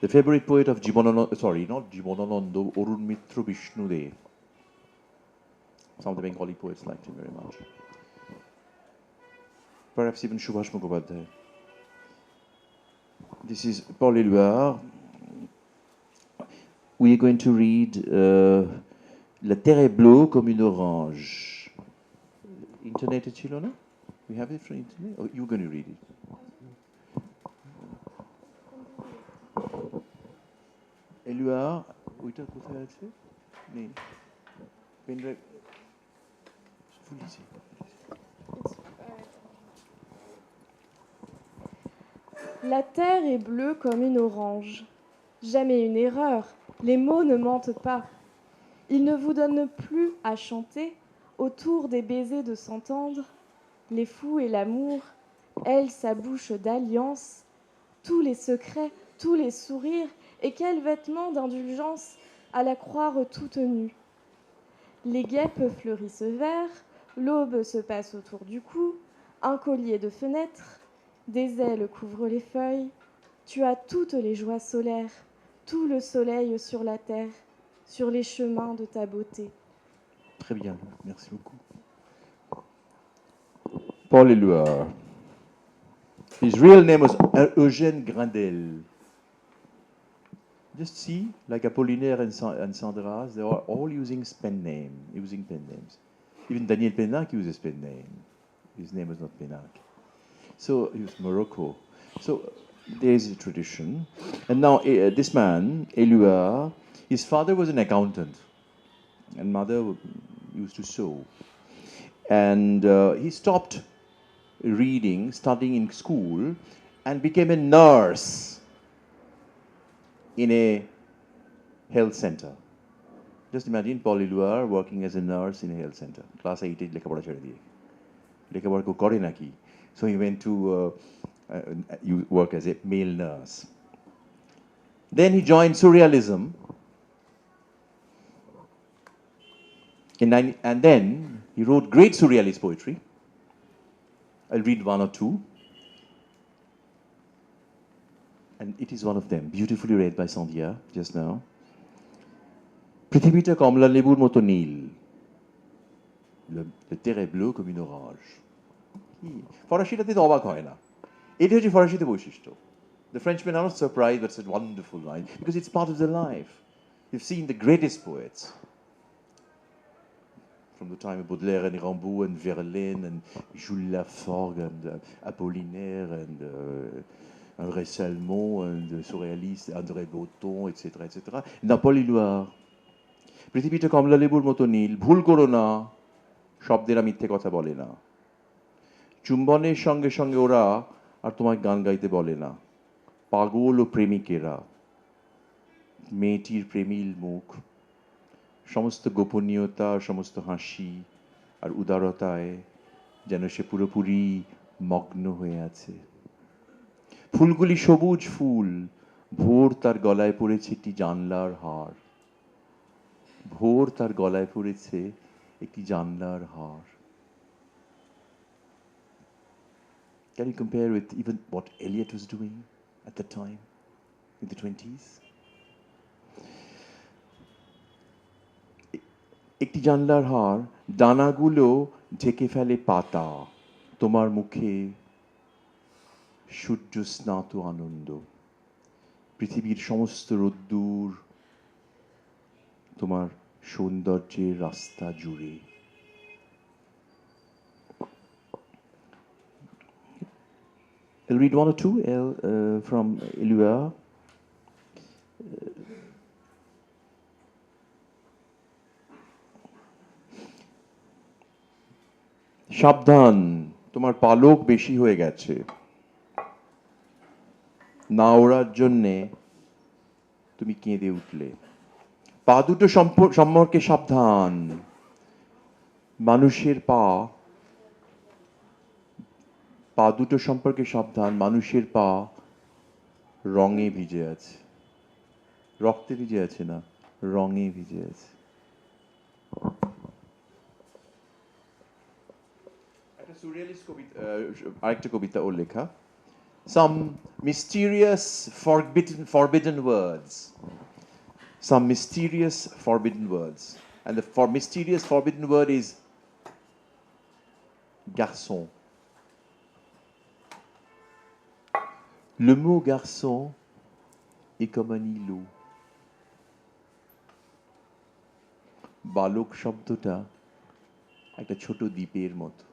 the favorite poet of Jibanananda, Arun Mitra Vishnudev. Some of the Bengali poets liked him very much. Perhaps even Subhash Mukhopadhyay. This is Paul Éluard. We are going to read La terre est bleue comme une orange. Internet est chilo na? We have it from internet? Oh, you're going to read it. Éluard, ওইটা কোথায় আছে? নেই। Pen drive ফুলিয়েছি। La terre est bleue comme une orange. Jamais une erreur, les mots ne mentent pas. Ils ne vous donnent plus à chanter autour des baisers de s'entendre. Les fous et l'amour, elle, sa bouche d'alliance, tous les secrets, tous les sourires, et quels vêtements d'indulgence à la croire toute nue. Les guêpes fleurissent vert, l'aube se passe autour du cou, un collier de fenêtres, des ailes couvrent les feuilles. Tu as toutes les joies solaires, tout le soleil sur la terre, sur les chemins de ta beauté. Très bien, merci beaucoup. Paul Éluard. His real name was Eugène Grindel. Just see, like Apollinaire and Sandras, they are all using pen names. Even Daniel Pennac uses pen name. His name was not Pennac. So he was Morocco. So there is a tradition. And now this man, Éluard, his father was an accountant, and mother used to sew. And he stopped studying in school, and became a nurse in a health center. Just imagine Paul Éluard working as a nurse in a health center. Class 8 লেখাপড়া ছেড়ে দিয়ে লেখাপড়া কেউ করে নাকি? So he went to work as a male nurse. Then he joined Surrealism. And then he wrote great Surrealist poetry. I'll read one or two. And it is one of them, beautifully read by Sandhya just now. পৃথিবীটা কমলা লেবুর মতো নীল, le terre est bleue comme une orange. ফরাসিটাতে তো অবাক হয় না, এটা হচ্ছে ফরাসিতে বৈশিষ্ট্য. The Frenchmen are not surprised, but it's a wonderful line because it's part of their life. You've seen the greatest poets from the time of Baudelaire and Rimbaud and Verlaine and Jules Laforgue and Apollinaire and André Salmon and Surréaliste, André Breton, etc., etc. Paul Éluard. পৃথিবীটা কমলা লেবুর মতো নীল, ভুল করো না, শব্দেরা মিথ্যে কথা বলে না, চুম্বনের সঙ্গে সঙ্গে ওরা আর তোমায় গান গাইতে বলে না, পাগল ও প্রেমিকেরা, মেয়েটির প্রেমিল মুখ, সমস্ত গোপনীয়তা, সমস্ত হাসি আর উদারতায় যেন সে পুরোপুরি মগ্ন হয়ে আছে। ফুলগুলি সবুজ ফুল, ভোর তার গলায় পড়েছে একটি জানলার হার, ভোর তার গলায় পড়েছে একটি জানলার হার. Can you compare with even what Eliot was doing at the time, in the 20s? একটি জানলার হার, ডানাগুলো ঢেকে ফেলে পাতা, তোমার মুখে সূর্য স্নাত আনন্দ, পৃথিবীর সমস্ত রোদ্দুর তোমার সৌন্দর্যের রাস্তা জুড়ে. I'll read one or two from Litteraire. সাবধান, তোমার পালক বেশি হয়ে গেছে, না ওড়ার জন্যে তুমি কেঁদে উঠলে, পা দুটো সম্পর্কে সাবধান, মানুষের পা দুটো সম্পর্কে সাবধান, মানুষের পা রঙে ভিজে আছে, রক্তে ভিজে আছে না, রঙে ভিজে আছে. একটা সুরিয়ালিস্ট কবিতা, আরেকটা কবিতা ওর লেখা. Some mysterious forbidden words. Some mysterious forbidden words. And the mysterious forbidden word is garçon. Le mot garçon est comme un îlot. বালক শব্দটা একটা ছোট দ্বীপের মতো.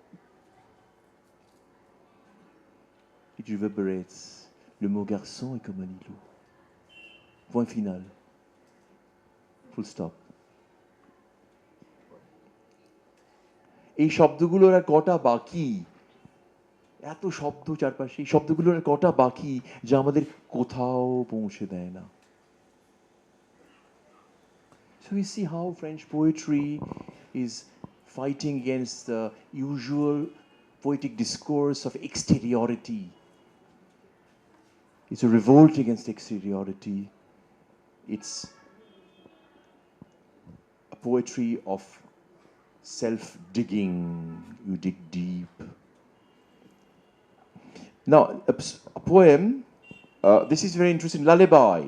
It reverberates. Le mot garçon est comme un îlot. Point final. Full stop. এই শব্দগুলোর আর কটা বাকি, এত শব্দ চারপাশে, এই শব্দগুলোর আর কটা বাকি যা আমাদের কোথাও পৌঁছে দেয় না. So we see how French poetry is fighting against the usual poetic discourse of exteriority. It's a revolt against exteriority. It's a poetry of self-digging. You dig deep. Now, a poem, this is very interesting, lullaby.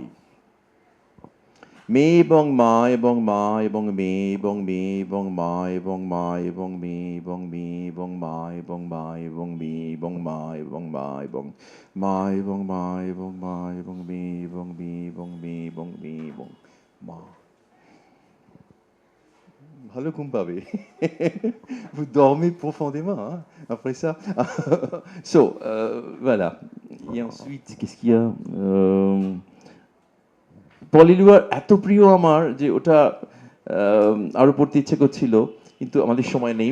মে এবং মা এবং মা এবং মে এবং মে এবং মা এবং মা এবং মে এবং মে এবং মা এবং মা এবং মে এবং মা এবং মা এবং মা এবং মা এবং মা এবং মে এবং মে এবং মে এবং মে এবং মা. ভালো ঘুম পাবে. Vous dormez profondément hein, après ça. So, voilà. Et ensuite, qu'est-ce qu'il y a পলিলুয়ার এত প্রিয় আমার যে ওটা আরো পড়তে ইচ্ছে করছিল, কিন্তু আমাদের সময় নেই.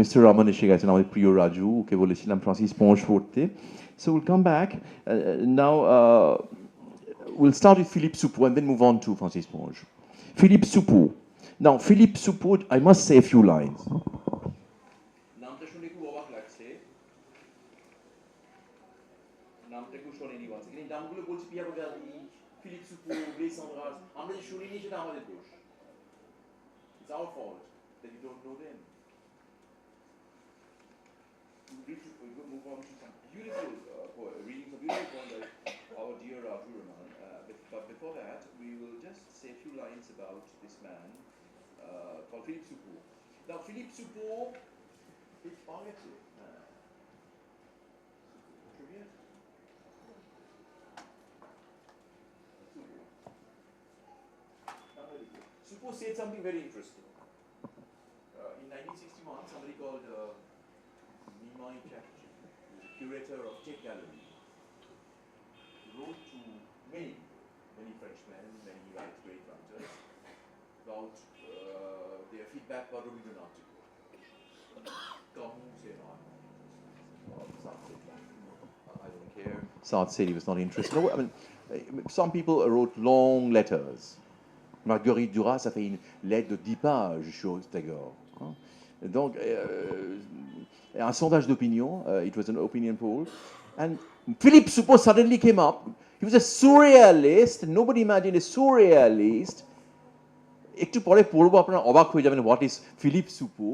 মিস্টার রমন এসে গেছেন, আমাদের প্রিয় রাজু, ওকে বলেছিলাম ফ্রান্সিস পোঁচ পড়তে. So will come back now. Will start with Philippe Soupault and then move on to Francis Ponge. Philippe Soupeau. Now, Philippe Soupeau, I must say a few lines. নামটা শুনে খুব অবাক লাগছে, নামটা খুব শোনেনি once again. এই নামগুলো বলছি পিয়া বাগালি, Philippe Soupeau, Blaise Sandras, আমরা যে শুনিনি সেটা আমাদের দোষ. It's our fault that you don't know them. We'll move on to some beautiful readings of beautiful poems by our dear Raju Raman. But before that, we will just say a few lines about this man called Philippe Soupeau. Now, Philippe Soupeau, it's Soupeau said something very interesting. In 1961, somebody called Nimai Chatterjee, who was a curator of Tate Gallery, wrote to many Frenchmen, many great writers, about their feedback about Rabindranath Tagore. I don't care. Sartre said he was not interested. No, I mean, some people wrote long letters. Marguerite Duras a fait une lettre de 10 pages sur Tagore. Donc, un sondage d'opinion, it was an opinion poll, and Philippe Soupeau suddenly came up. He was a surrealist. Nobody imagined a surrealist. একটু পরে পড়বো, আপনারা অবাক হয়ে যাবেন, what is Philip সুপো।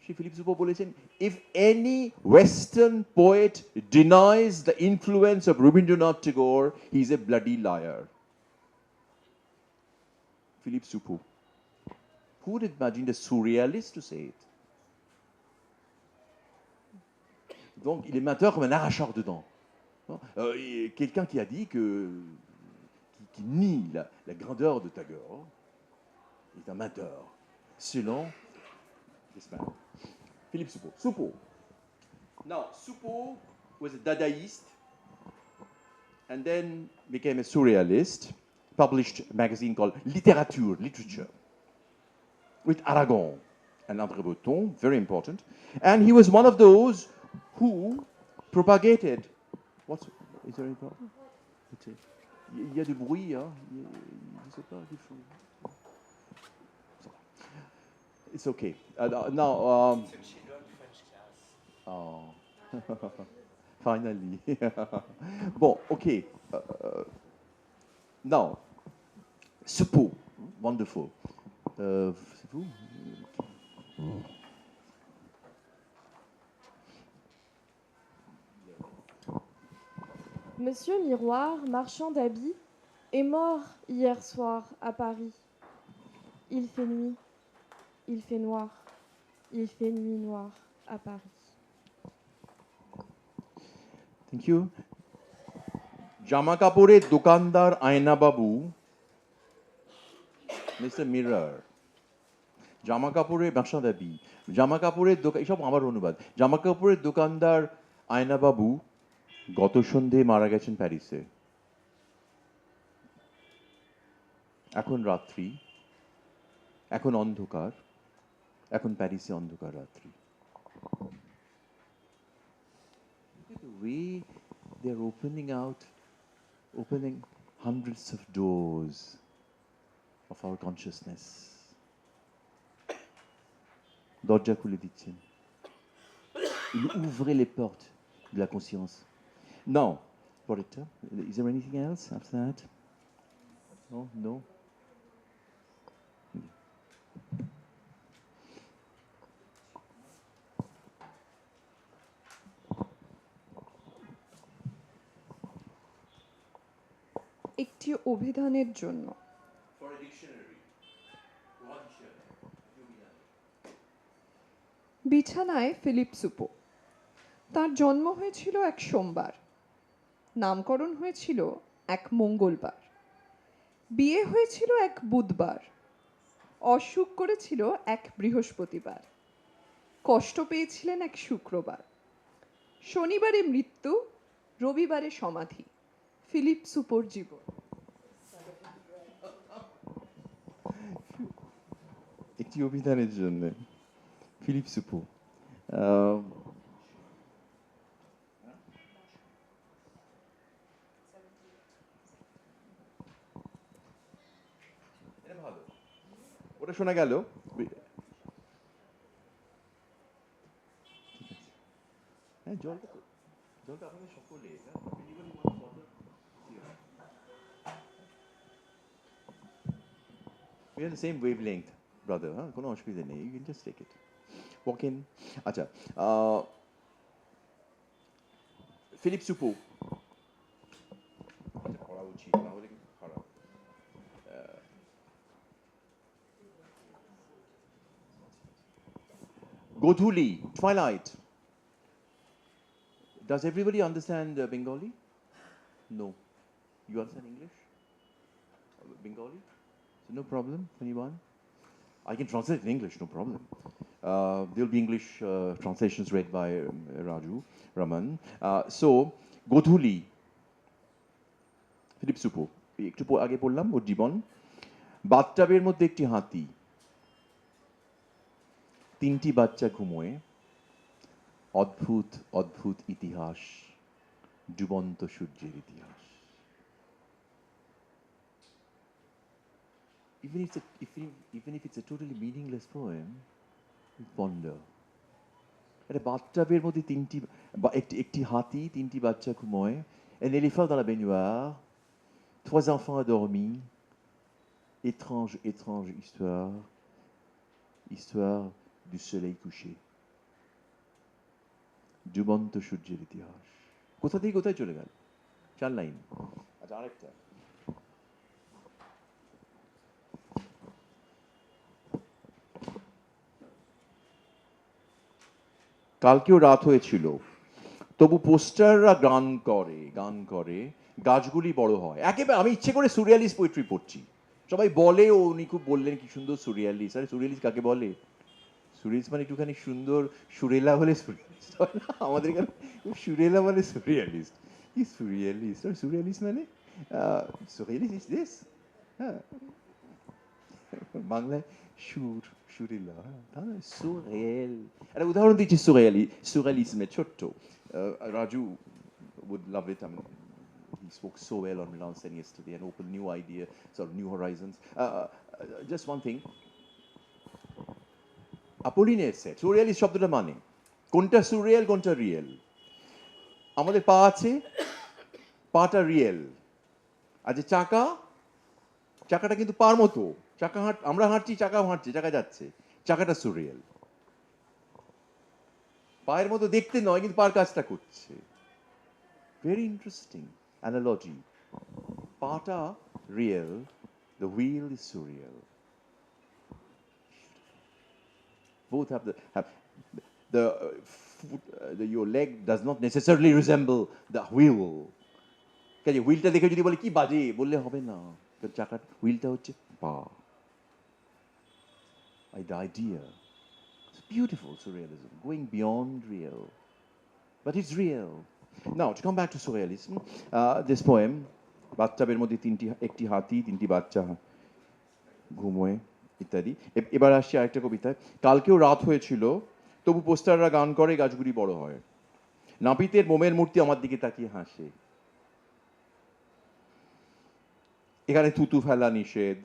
সেই Philip সুপো বলেছেন, if any Western poet denies the influence of Rabindranath Tagore, he is a bloody liar. Philippe Soupeau. Who would have imagined a surréaliste to say it? Donc, il est menteur comme un arracheur de dents. Quelqu'un qui a dit qui nie la grandeur de Tagore est un menteur, selon this man, Philippe Soupeau. Soupeau. Now, Soupeau was a Dadaist and then became a surrealist, published a magazine called Literature, with Aragon and André Breton, very important. And he was one of those who propagated. Is there any problem? Il y a du bruit, hein? Je sais pas, des choses. It's okay. Now, oh, finally. Bon, okay. Now, Soupeau, wonderful. C'est vous? Monsieur Miroir, marchand d'habits, est mort hier soir à Paris. Il fait nuit, il fait noir, il fait nuit noire à Paris. Thank you. জামা কাপড়ের দোকানদার আয়না বাবু, mister mirror, জামা কাপড়ের ব্যবসা দাবি, জামা কাপড়ের দোকান, এইসব আমার অনুবাদ। জামা কাপড়ের দোকানদার আয়না বাবু গত সন্ধে মারা গেছেন প্যারিসে। এখন রাত্রি, এখন অন্ধকার, এখন প্যারিসে অন্ধকার রাত্রি। The way they're opening hundreds of doors of our consciousness. দরজা খুলে দিচ্ছেন। Il ouvrait les portes de la conscience. Now, Porita, is there anything else after that? No? একটি অভিধানের জন্য। বিছানায় ফিলিপ সুপো। তার জন্ম হয়েছিল এক সোমবার, নামকরণ হয়েছিল এক মঙ্গলবার, বিয়ে হয়েছিল এক বুধবার, অসুখ করেছিল এক বৃহস্পতিবার, কষ্ট পেয়েছিলেন এক শুক্রবার, শনিবারে মৃত্যু, রবিবারে সমাধি। ফিলিপ সুপোর জীবন। একটি অভিধানের জন্য ফিলিপ সুপো। ভালো, ওটা শোনা গেল। হ্যাঁ, জলটা আপনাদের সকলে we are the same wavelength, brother. কোনো অসুবিধা নেই, you can just take it. Walk in. আচ্ছা, ফিলিপ সুপো। পড়া উচিত না হলে কিন্তু খারাপ। গোধূলি, twilight. Does everybody understand Bengali? No. You understand English? Bengali? So no problem, anyone? I can translate in English, no problem. There'll be English translations read by Raju Raman. So, Godhuli, Philip Soupeau. একটু আগে পড়লাম ওর জীবন। বাথটাবের মধ্যে একটি হাতি, তিনটি বাচ্চা ঘুমোয়, অদ্ভুত অদ্ভুত ইতিহাস, ডুবন্ত সূর্যের ইতিহাস। Even if it's a totally meaningless poem, you ponder. একটা বাথটাবের মধ্যে একটি হাতি, তিনটি বাচ্চা ঘুমোয়, Un éléphant dans la baignoire, 3 enfants endormis, étrange, étrange histoire, histoire du soleil couché. ডুবন্ত সূর্যের ইতিহাস কোথা থেকে কোথায় চলে গেল 4 লাইন আচ্ছা আরেকটা কালকেও রাত হয়েছিল তবু পোস্টাররা গান করে গাছগুলি বড় হয় একেবারে আমি ইচ্ছে করে সুরিয়ালিস্ট পোয়েট্রি পড়ছি সবাই বলে ও উনি খুব বললেন কি সুন্দর সুরিয়ালিস্ট আরে সুরিয়ালিস্ট কাকে বলে সুরিয়ালিস্ট মানে একটুখানি সুন্দর সুরেলা হলে সুরিয়ালিস্ট হয় না আমাদের এখানে সুরেলা মানে সুরিয়ালিস্ট কি সুরিয়ালিস্ট আর সুরিয়ালিস্ট মানে সুরিয়ালিস্ট ইজ দিস হ্যাঁ বাংলায় সুরেলা হ্যাঁ সুরেল একটা উদাহরণ দিচ্ছি সুরিয়ালিজমের ছোট্ট Raju would love it. I mean, he spoke so well on Milan Sen yesterday and opened new idea, sort of new horizons. Just one thing. Apollinaire said, surrealist শব্দটা মানে কোনটা সুরিয়াল কোনটা রিয়েল আমাদের পা আছে পাটা রিয়েল আর যে চাকাটা কিন্তু পার মতো আমরা হাঁটছি চাকা যাচ্ছে চাকাটা সুরিয়াল পায়ের মতো দেখতে নয় কিন্তু পার কাজটা করছে ভেরি ইন্টারেস্টিং অ্যানালজি পাটা real the wheel is surreal both have your leg does not necessarily resemble the wheel কাজে হুইলটা দেখে যদি বলে কি বাজে বললে হবে না চাকার হুইলটা হচ্ছে পা the idea it's beautiful surrealism going beyond real but it's real now to come back to surrealism this poem বাচ্চাদের মধ্যে একটি হাতি 3টি বাচ্চা ঘুমোয় ইত্যাদি এবার আসছি আরেকটা কবিতায় কালকেও রাত হয়েছিল তবু পোস্টাররা গান করে গাছগুলি বড় হয় নাপিতের মোমের মূর্তি আমার দিকে তাকিয়ে হাসে এখানে থুতু ফেলা নিষেধ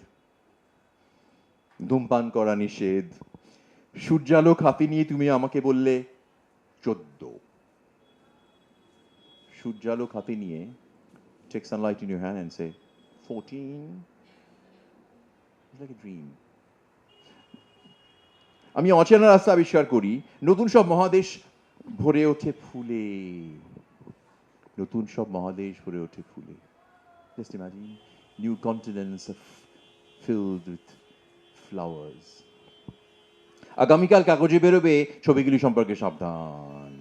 ধূমপান করা নিষেধ সূর্যালোক হাতে নিয়ে তুমি আমাকে বললে 14 সূর্যালোক হাতে নিয়ে take sunlight in your hand and say 14 it's like a dream আমি অচেনা রাস্তা আবিষ্কার করি নতুন সব মহাদেশ ভরে ওঠে ফুলে just imagine new continents are filled with flowers আগামীকাল কাগজে বেরোবে ছবিগুলি সম্পর্কে সাবধান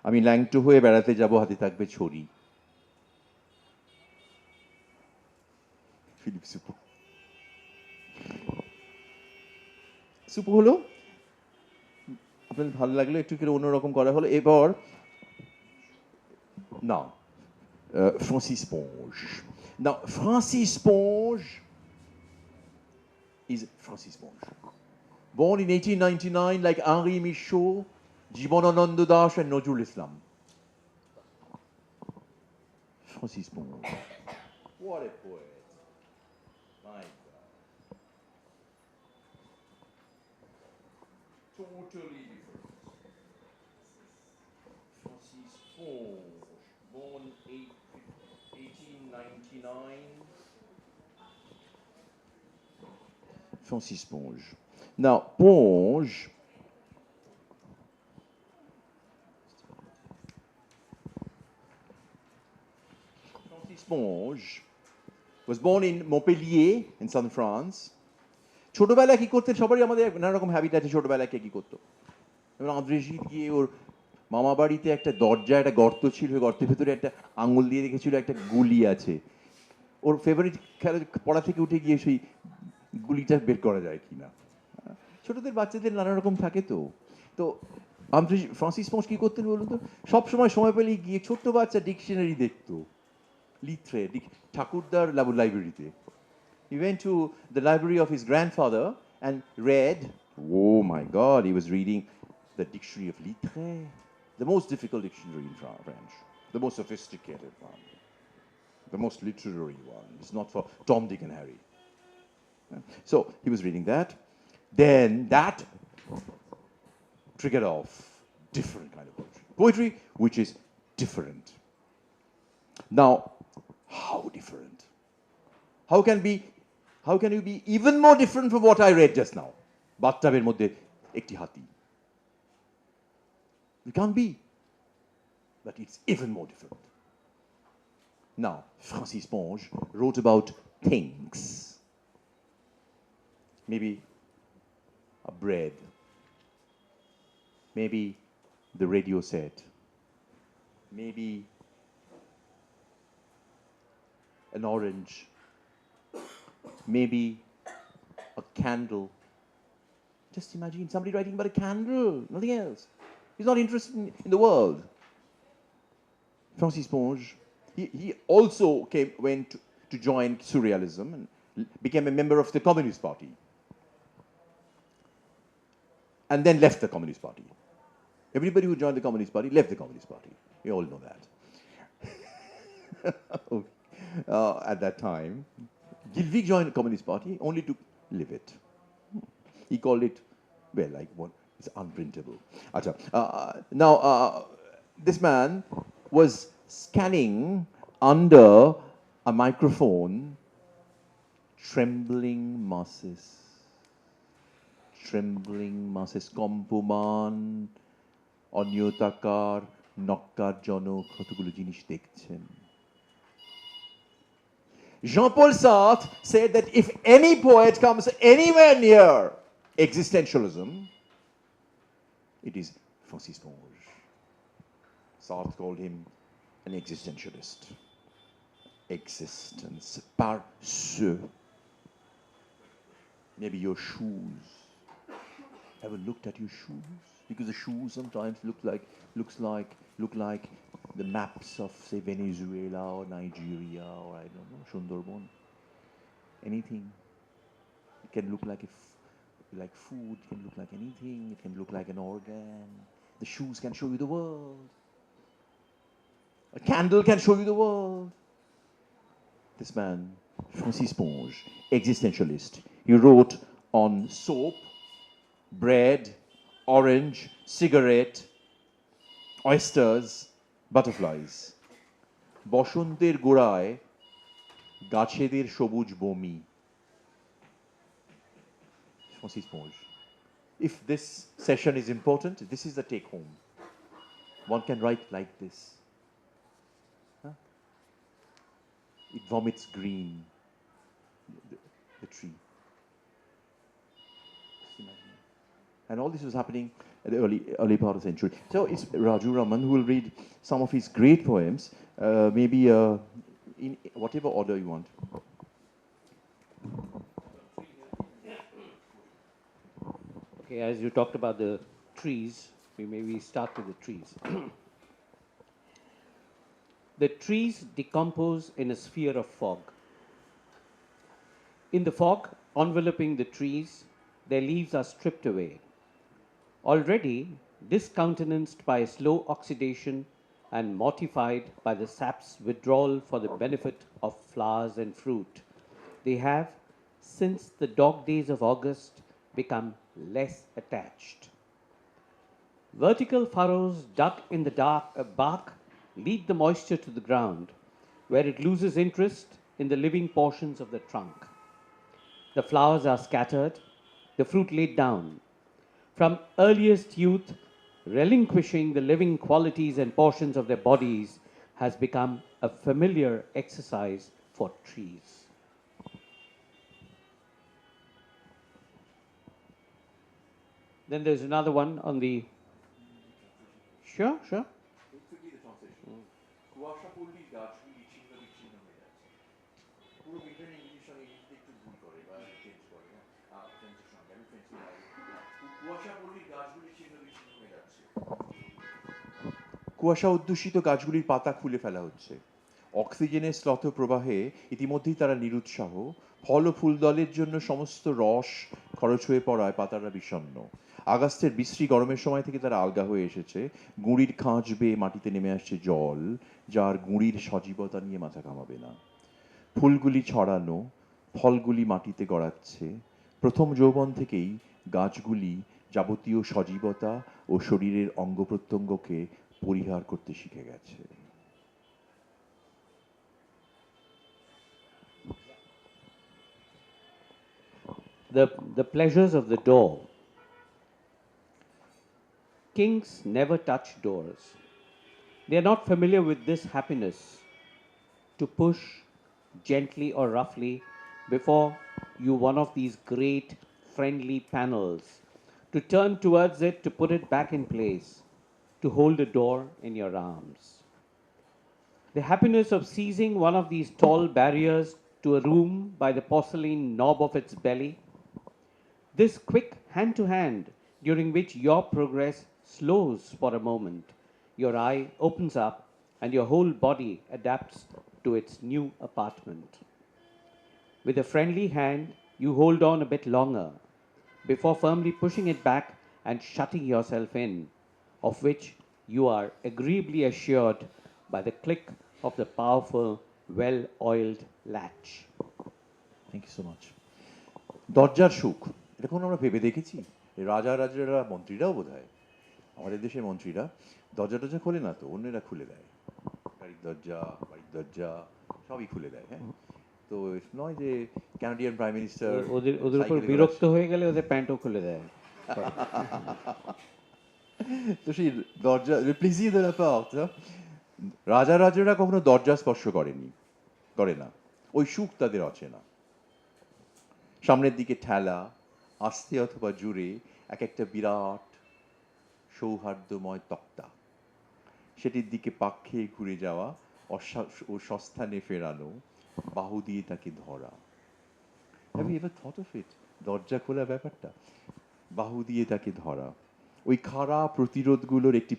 আমি ল্যাংটো হয়ে বেড়াতে যাব হাতে থাকবে ছড়ি ফিলিপ সুপো হলো আপনাদের ভালো লাগলো একটু করে অন্যরকম করা হলো এবার না Francis Ponge now Francis Ponge is Francis Ponge born in 1899 like Henri Michaud Jibanananda Das and Nazrul Islam Francis Ponge what a poet my God totally different. Francis Ponge, born 1899. Francis Ponge. Now, Ponge was born in Montpellier in southern France. ছোটবেলায় কি করতেন সবারই আমাদের নানা রকম habit আছে ছোটবেলায় কে কি করতো এবং আদ্রেশিত গিয়ে ওর মামা বাড়িতে একটা দরজা একটা গর্ত ছিল গর্তের ভেতরে একটা আঙুল দিয়ে রেখেছিল একটা গুলি আছে ওর ফেভারিট খেলা পড়া থেকে উঠে গিয়ে সেই গুলিটা বের করা যায় কিনা ছোটদের বাচ্চাদের নানা রকম থাকে তো তো ফ্রান্সিস পোঞ্জ কি করতেন বলুন তো সবসময় সময় পেলেই গিয়ে ছোট্ট বাচ্চা ডিকশনারি দেখতো লিট্রেয়ার ঠাকুরদার লাইব্রেরিতে He went to the library of his grandfather and read, oh my God, he was reading the dictionary of Litteraire, the most difficult dictionary in French, the most sophisticated one, the most literary one. It's not for Tom, Dick and Harry. So he was reading that. Then that triggered off different kind of poetry which is different. Now, how different? How can you be even more different from what I read just now? Bathtubের মধ্যে একটি হাতি. It can't be. But it's even more different. Now, Francis Ponge wrote about things. Maybe a bread. Maybe the radio set. Maybe an orange. Maybe a candle. Just imagine somebody writing about a candle, nothing else. He's not interested in the world. Francis Ponge, he also went to join Surrealism and became a member of the Communist Party. And then left the Communist Party. Everybody who joined the Communist Party left the Communist Party. You all know that. At that time, Gilvig joined the Communist Party only to live it. He called it, well, like one, it's unprintable. Now, this man was scanning under a microphone trembling masses. কম্পমান, অনিয়তাকার, নক্কারজনক কতগুলো জিনিস দেখছেন. Jean-Paul Sartre said that if any poet comes anywhere near existentialism, it is Francis Ponge. Sartre called him an existentialist. Existence par ce. Maybe your shoes. Ever looked at your shoes? Because the shoes sometimes look like the maps of, say, Venezuela or Nigeria or I don't know, Sundarban. Anything. It can look like like food. It can look like anything. It can look like an organ. The shoes can show you the world. A candle can show you the world. This man, Francis Ponge, existentialist. He wrote on soap, bread, orange, cigarette, oysters, butterflies. বসন্তের গোড়ায় গাছেদের সবুজ বমি. Francis Ponge. If this session is important, this is the take home. One can write like this. It vomits green, the tree. And all this was happening at the early part of the century. So it's Raju Raman who will read some of his great poems, maybe in whatever order you want. Okay, as you talked about the trees, we maybe start with the trees. The trees decompose in a sphere of fog. In the fog enveloping the trees, their leaves are stripped away. Already discountenanced by slow oxidation and mortified by the sap's withdrawal for the benefit of flowers and fruit, they have, since the dog days of August, become less attached. Vertical furrows dug in the bark lead the moisture to the ground, where it loses interest in the living portions of the trunk. The flowers are scattered, the fruit laid down. From earliest youth, relinquishing the living qualities and portions of their bodies has become a familiar exercise for trees. Then there's another one on the... Sure. কুয়াশা পড়লেই গাছগুলি ছিন্ন বিচ্ছিন্ন হয়ে যাচ্ছে. পুরো Britain English সঙ্গে ইংলিশটা একটু ভুল করে বা চেঞ্জ করে. ফ্রেঞ্চের সঙ্গে আমি ফ্রেঞ্চ কুয়াশা পড়লেই গাছগুলি ছিন্ন বিচ্ছিন্ন হয়ে যাচ্ছে. কুয়াশা অধ্যুষিত গাছগুলির পাতা খুলে ফেলা হচ্ছে. অক্সিজেনের শ্লথ প্রবাহে ইতিমধ্যেই তারা নিরুৎসাহ. ফল ও ফুল দলের জন্য সমস্ত রস খরচ হয়ে পড়ায় পাতারা বিষণ্ণ. আগস্টের বিশ্রী গরমের সময় থেকে তারা আলগা হয়ে এসেছে. গুঁড়ির খাঁজ বেয়ে মাটিতে নেমে আসছে জল, যার গুঁড়ির সজীবতা নিয়ে মাথা ঘামাবে না. ফুলগুলি ছড়ানো, ফলগুলি মাটিতে গড়াচ্ছে. প্রথম যৌবন থেকেই গাছগুলি যাবতীয় সজীবতা ও শরীরের অঙ্গ প্রত্যঙ্গকে পরিহার করতে শিখে গেছে. The pleasures of the door. Kings never touch doors. They are not familiar with this happiness to push gently or roughly before you one of these great friendly panels, to turn towards it, to put it back in place, to hold a door in your arms. The happiness of seizing one of these tall barriers to a room by the porcelain knob of its belly. This quick hand to hand, during which your progress slows for a moment, your eye opens up, and your whole body adapts to its new apartment. With a friendly hand, you hold on a bit longer before firmly pushing it back and shutting yourself in, of which you are agreeably assured by the click of the powerful, well oiled latch. Thank you so much. দরজার সুখ, এটা কোনো আমরা ভেবে দেখেছি? এই রাজা রাজারা মন্ত্রীরাও বোধ হয়, আমাদের দেশের মন্ত্রীরা দরজা টরজা খোলে না তো, অন্যেরা খুলে দেয়। গাড়ির দরজা, বাড়ির দরজা সবই খুলে দেয়। হ্যাঁ, তো নয় যে ক্যানাডিয়ান প্রাইম মিনিস্টার ওদের উপর বিরক্ত হয়ে গেলে ওদের প্যান্টও খুলে দেয়। তো সেই দরজা প্লিজিয়ে de la porte, রাজা রাজারা কখনো দরজা স্পর্শ করে না, ওই সুখ তাদের অচেনা। সামনের দিকে ঠেলা, আস্তে অথবা জুড়ে এক একটা বিরাট সৌহার্দ্যময় তক্তা, সেটির দিকে পাক খেয়ে ঘুরে যাওয়া ও সস্থানে ফেরানো, বাহু দিয়ে তাকে ধরা। Have you ever thought of it? দরজা খোলা ব্যাপারটা, বাহু দিয়ে তাকে ধরা। ওই খাড়া প্রতিরোধগুলোর একটি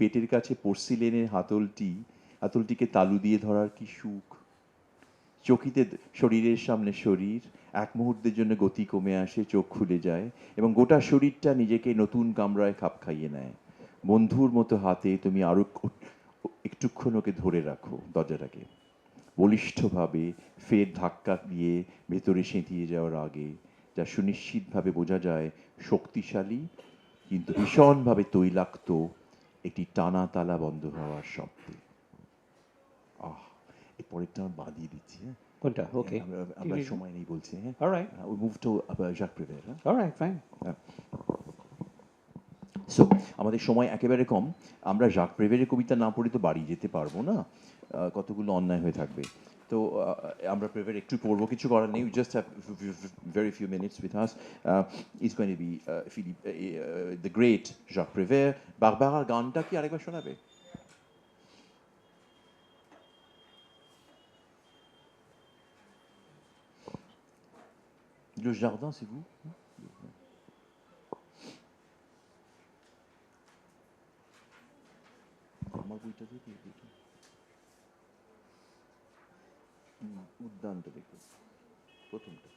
পেটের কাছে পোর্সিলেনের হাতলটিকে তালু দিয়ে ধরার কি সুখ। চকিতে শরীরের সামনে শরীর, এক মুহূর্তের জন্য গতি কমে আসে, চোখ খুলে যায় এবং গোটা শরীরটা নিজেকে নতুন কামরায় খাপ খাইয়ে নেয়। বন্ধুর মতো হাতে তুমি আরো একটুক্ষণ ওকে ধরে রাখো দরজাটাকে, বলিষ্ঠভাবে ফের ধাক্কা দিয়ে ভেতরে সেঁতিয়ে যাওয়ার আগে, যা সুনিশ্চিতভাবে বোঝা যায় শক্তিশালী কিন্তু ভীষণভাবে তৈলাক্ত একটি টানা তালা বন্ধ হওয়ার শব্দে। এই পরেরটা বাদিয়ে দিচ্ছি। হ্যাঁ, কোনটা? ওকে, আমরা সময় নেই বলছি। হ্যাঁ, alright, we move to Jacques Prévert. Alright, fine. So আমাদের সময় একেবারে কম, আমরা জাক প্রেভেরের কবিতা না পড়ে তো বাড়ি যেতে পারবো না, কতগুলো অন্যায় হয়ে থাকবে। তো আমরা প্রেভের একটু পড়বো, কিছু করার নেই। Just have very few minutes with us. It's going to be the great Jacques Prévert. বারবারার গানটা কি আরেকবার শোনাবে? Le jardin, c'est vous? আমার বইটা দেখি, উদ্যানটা দেখো, প্রথমটা।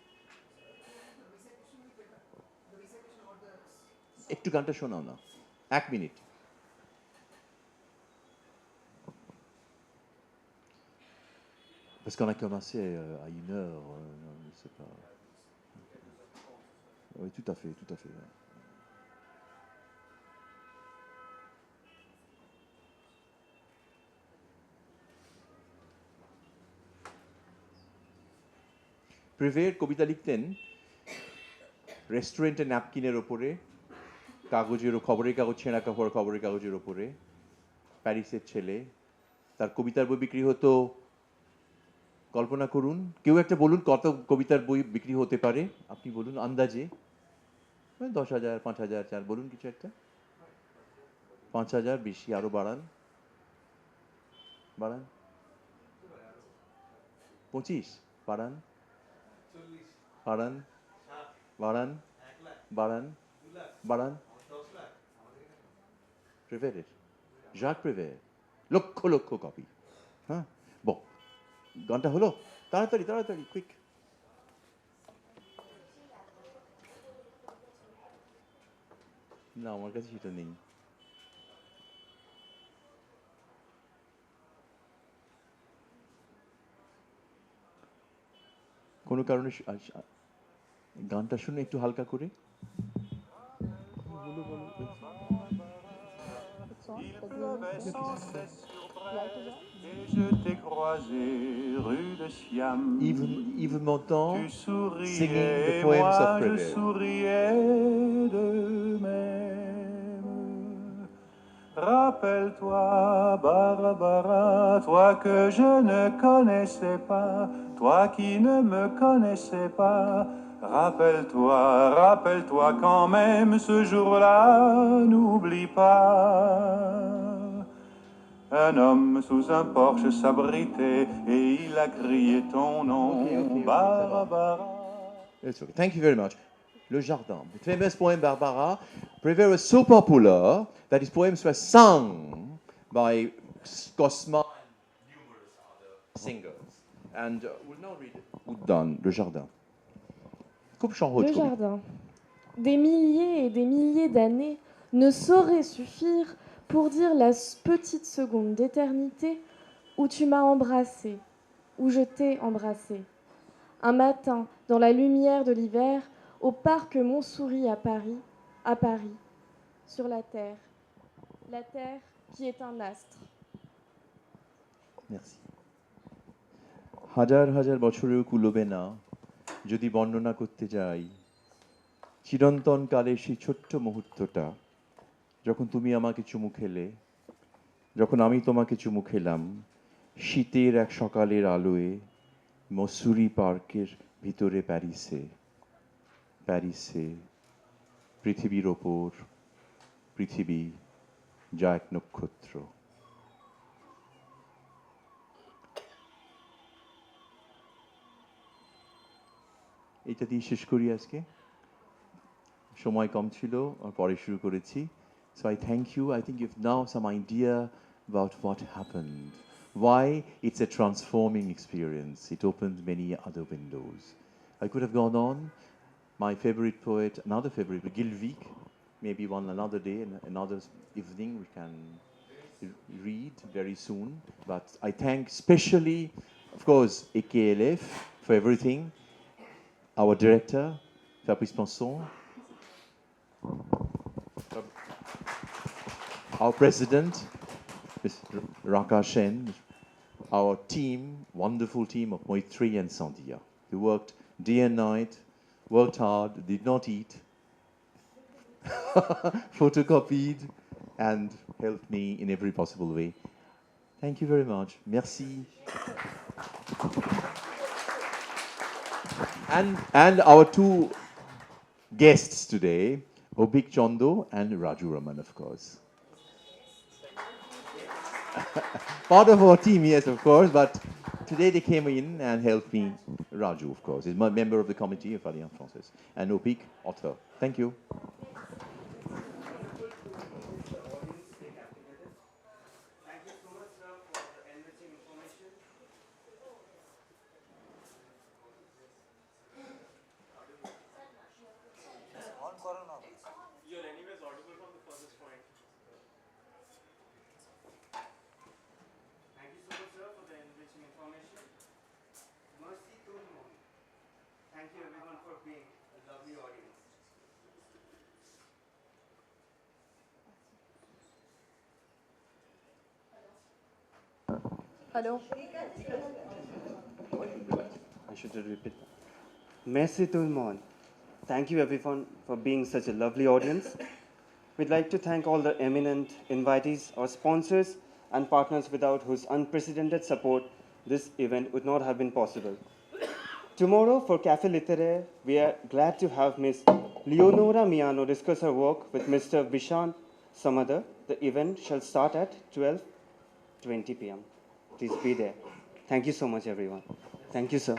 একটু গানটা শোনাও না, 1 minute. Parce qu'on a commencé à 1 heure, je sais pas. Oui, tout à fait, tout à fait. প্রেভের কবিতা লিখতেন রেস্টুরেন্টে ন্যাপকিনের ওপরে, খবরের কাগজ, ছেঁড়া খবরের কাগজের ওপরে। প্যারিসের ছেলে, তার কবিতার বই বিক্রি হতো, কল্পনা করুন, কেউ একটা বলুন কত কবিতার বই বিক্রি হতে পারে, আপনি বলুন আন্দাজে। 10,000, 5,000, 4, বলুন কিছু একটা। 5,000, বেশি, আরো বাড়ান, 25, বাড়ান, প্রেভেরের, জাক প্রেভের, লক্ষ লক্ষ কপি। হ্যাঁ, গানটা হলো, তাড়াতাড়ি তাড়াতাড়ি, কুইক। না, আমার কাছে সেটা নেই। কোনো কারণে গানটা শুনে একটু হালকা করে। Il pleuvait sans cesse sur Brest et je t'ai croisé rue de Siam. Yves Montand Tu singing souriais the et poems moi of je Prévert. souriais de même. Rappelle-toi, Barbara, toi que je ne connaissais pas, toi qui ne me connaissais pas. Rappelle-toi, rappelle-toi quand même ce jour-là, n'oublie pas. Un homme sous un porche s'abritait et il a crié ton nom, Okay, ça va. Barbara. It's okay. Thank you very much. Le Jardin, the famous poem Barbara. Prévert was so popular that his poems were sung by Cosma and numerous other singers. And we'll now read Uddan, Le Jardin. খুব সহজ Le কবিতা। jardin. Des milliers et des milliers d'années ne sauraient suffire pour dire la petite seconde d'éternité où tu m'as embrassé, où je t'ai embrassé. Un matin, dans la lumière de l'hiver, au parc Montsouris à Paris, sur la terre qui est un astre. Merci. হাজার হাজার বছরেও কুলোবে না যদি বর্ণনা করতে যাই চিরন্তন কালে সেই ছোট্ট মুহূর্তটা যখন তুমি আমাকে চুমু খেলে যখন আমি তোমাকে চুমু খেলাম শীতের এক সকালের আলোয় মসুরি পার্কের ভিতরে প্যারিসে পৃথিবীর ওপর পৃথিবী যা এক নক্ষত্র এটা দিয়ে শেষ করি আজকে সময় কম ছিল পরে শুরু করেছি so I thank you I think you've now some idea about what happened why it's a transforming experience it opened many other windows I could have gone on my favorite poet another favorite Gilvik maybe one another day another evening we can read very soon but I thank especially of course AKLF for everything our director, Fabrice Pinson, our president, Ms. Raka Shen, our team, wonderful team of Moitri and Sandia. They worked day and night, worked hard, did not eat, photocopied, and helped me in every possible way. Thank you very much. Merci. And our two guests today, Obik Chondo and Raju Raman, of course. Part of our team, yes, of course, but today they came in and helped me. Raju, of course, is a member of the committee of Alliance Française. And Obik, author. Thank you. Thank you everyone for being a lovely audience. Hello. I should repeat. Merci tout le monde. Thank you everyone for being such a lovely audience. We'd like to thank all the eminent invitees, our sponsors and partners without whose unprecedented support this event would not have been possible. Tomorrow for Café Litteraire, we are glad to have Ms. Leonora Miano discuss her work with Mr. Vishan Samadar. The event shall start at 12:20 p.m. Please be there. Thank you so much everyone. Thank you, sir.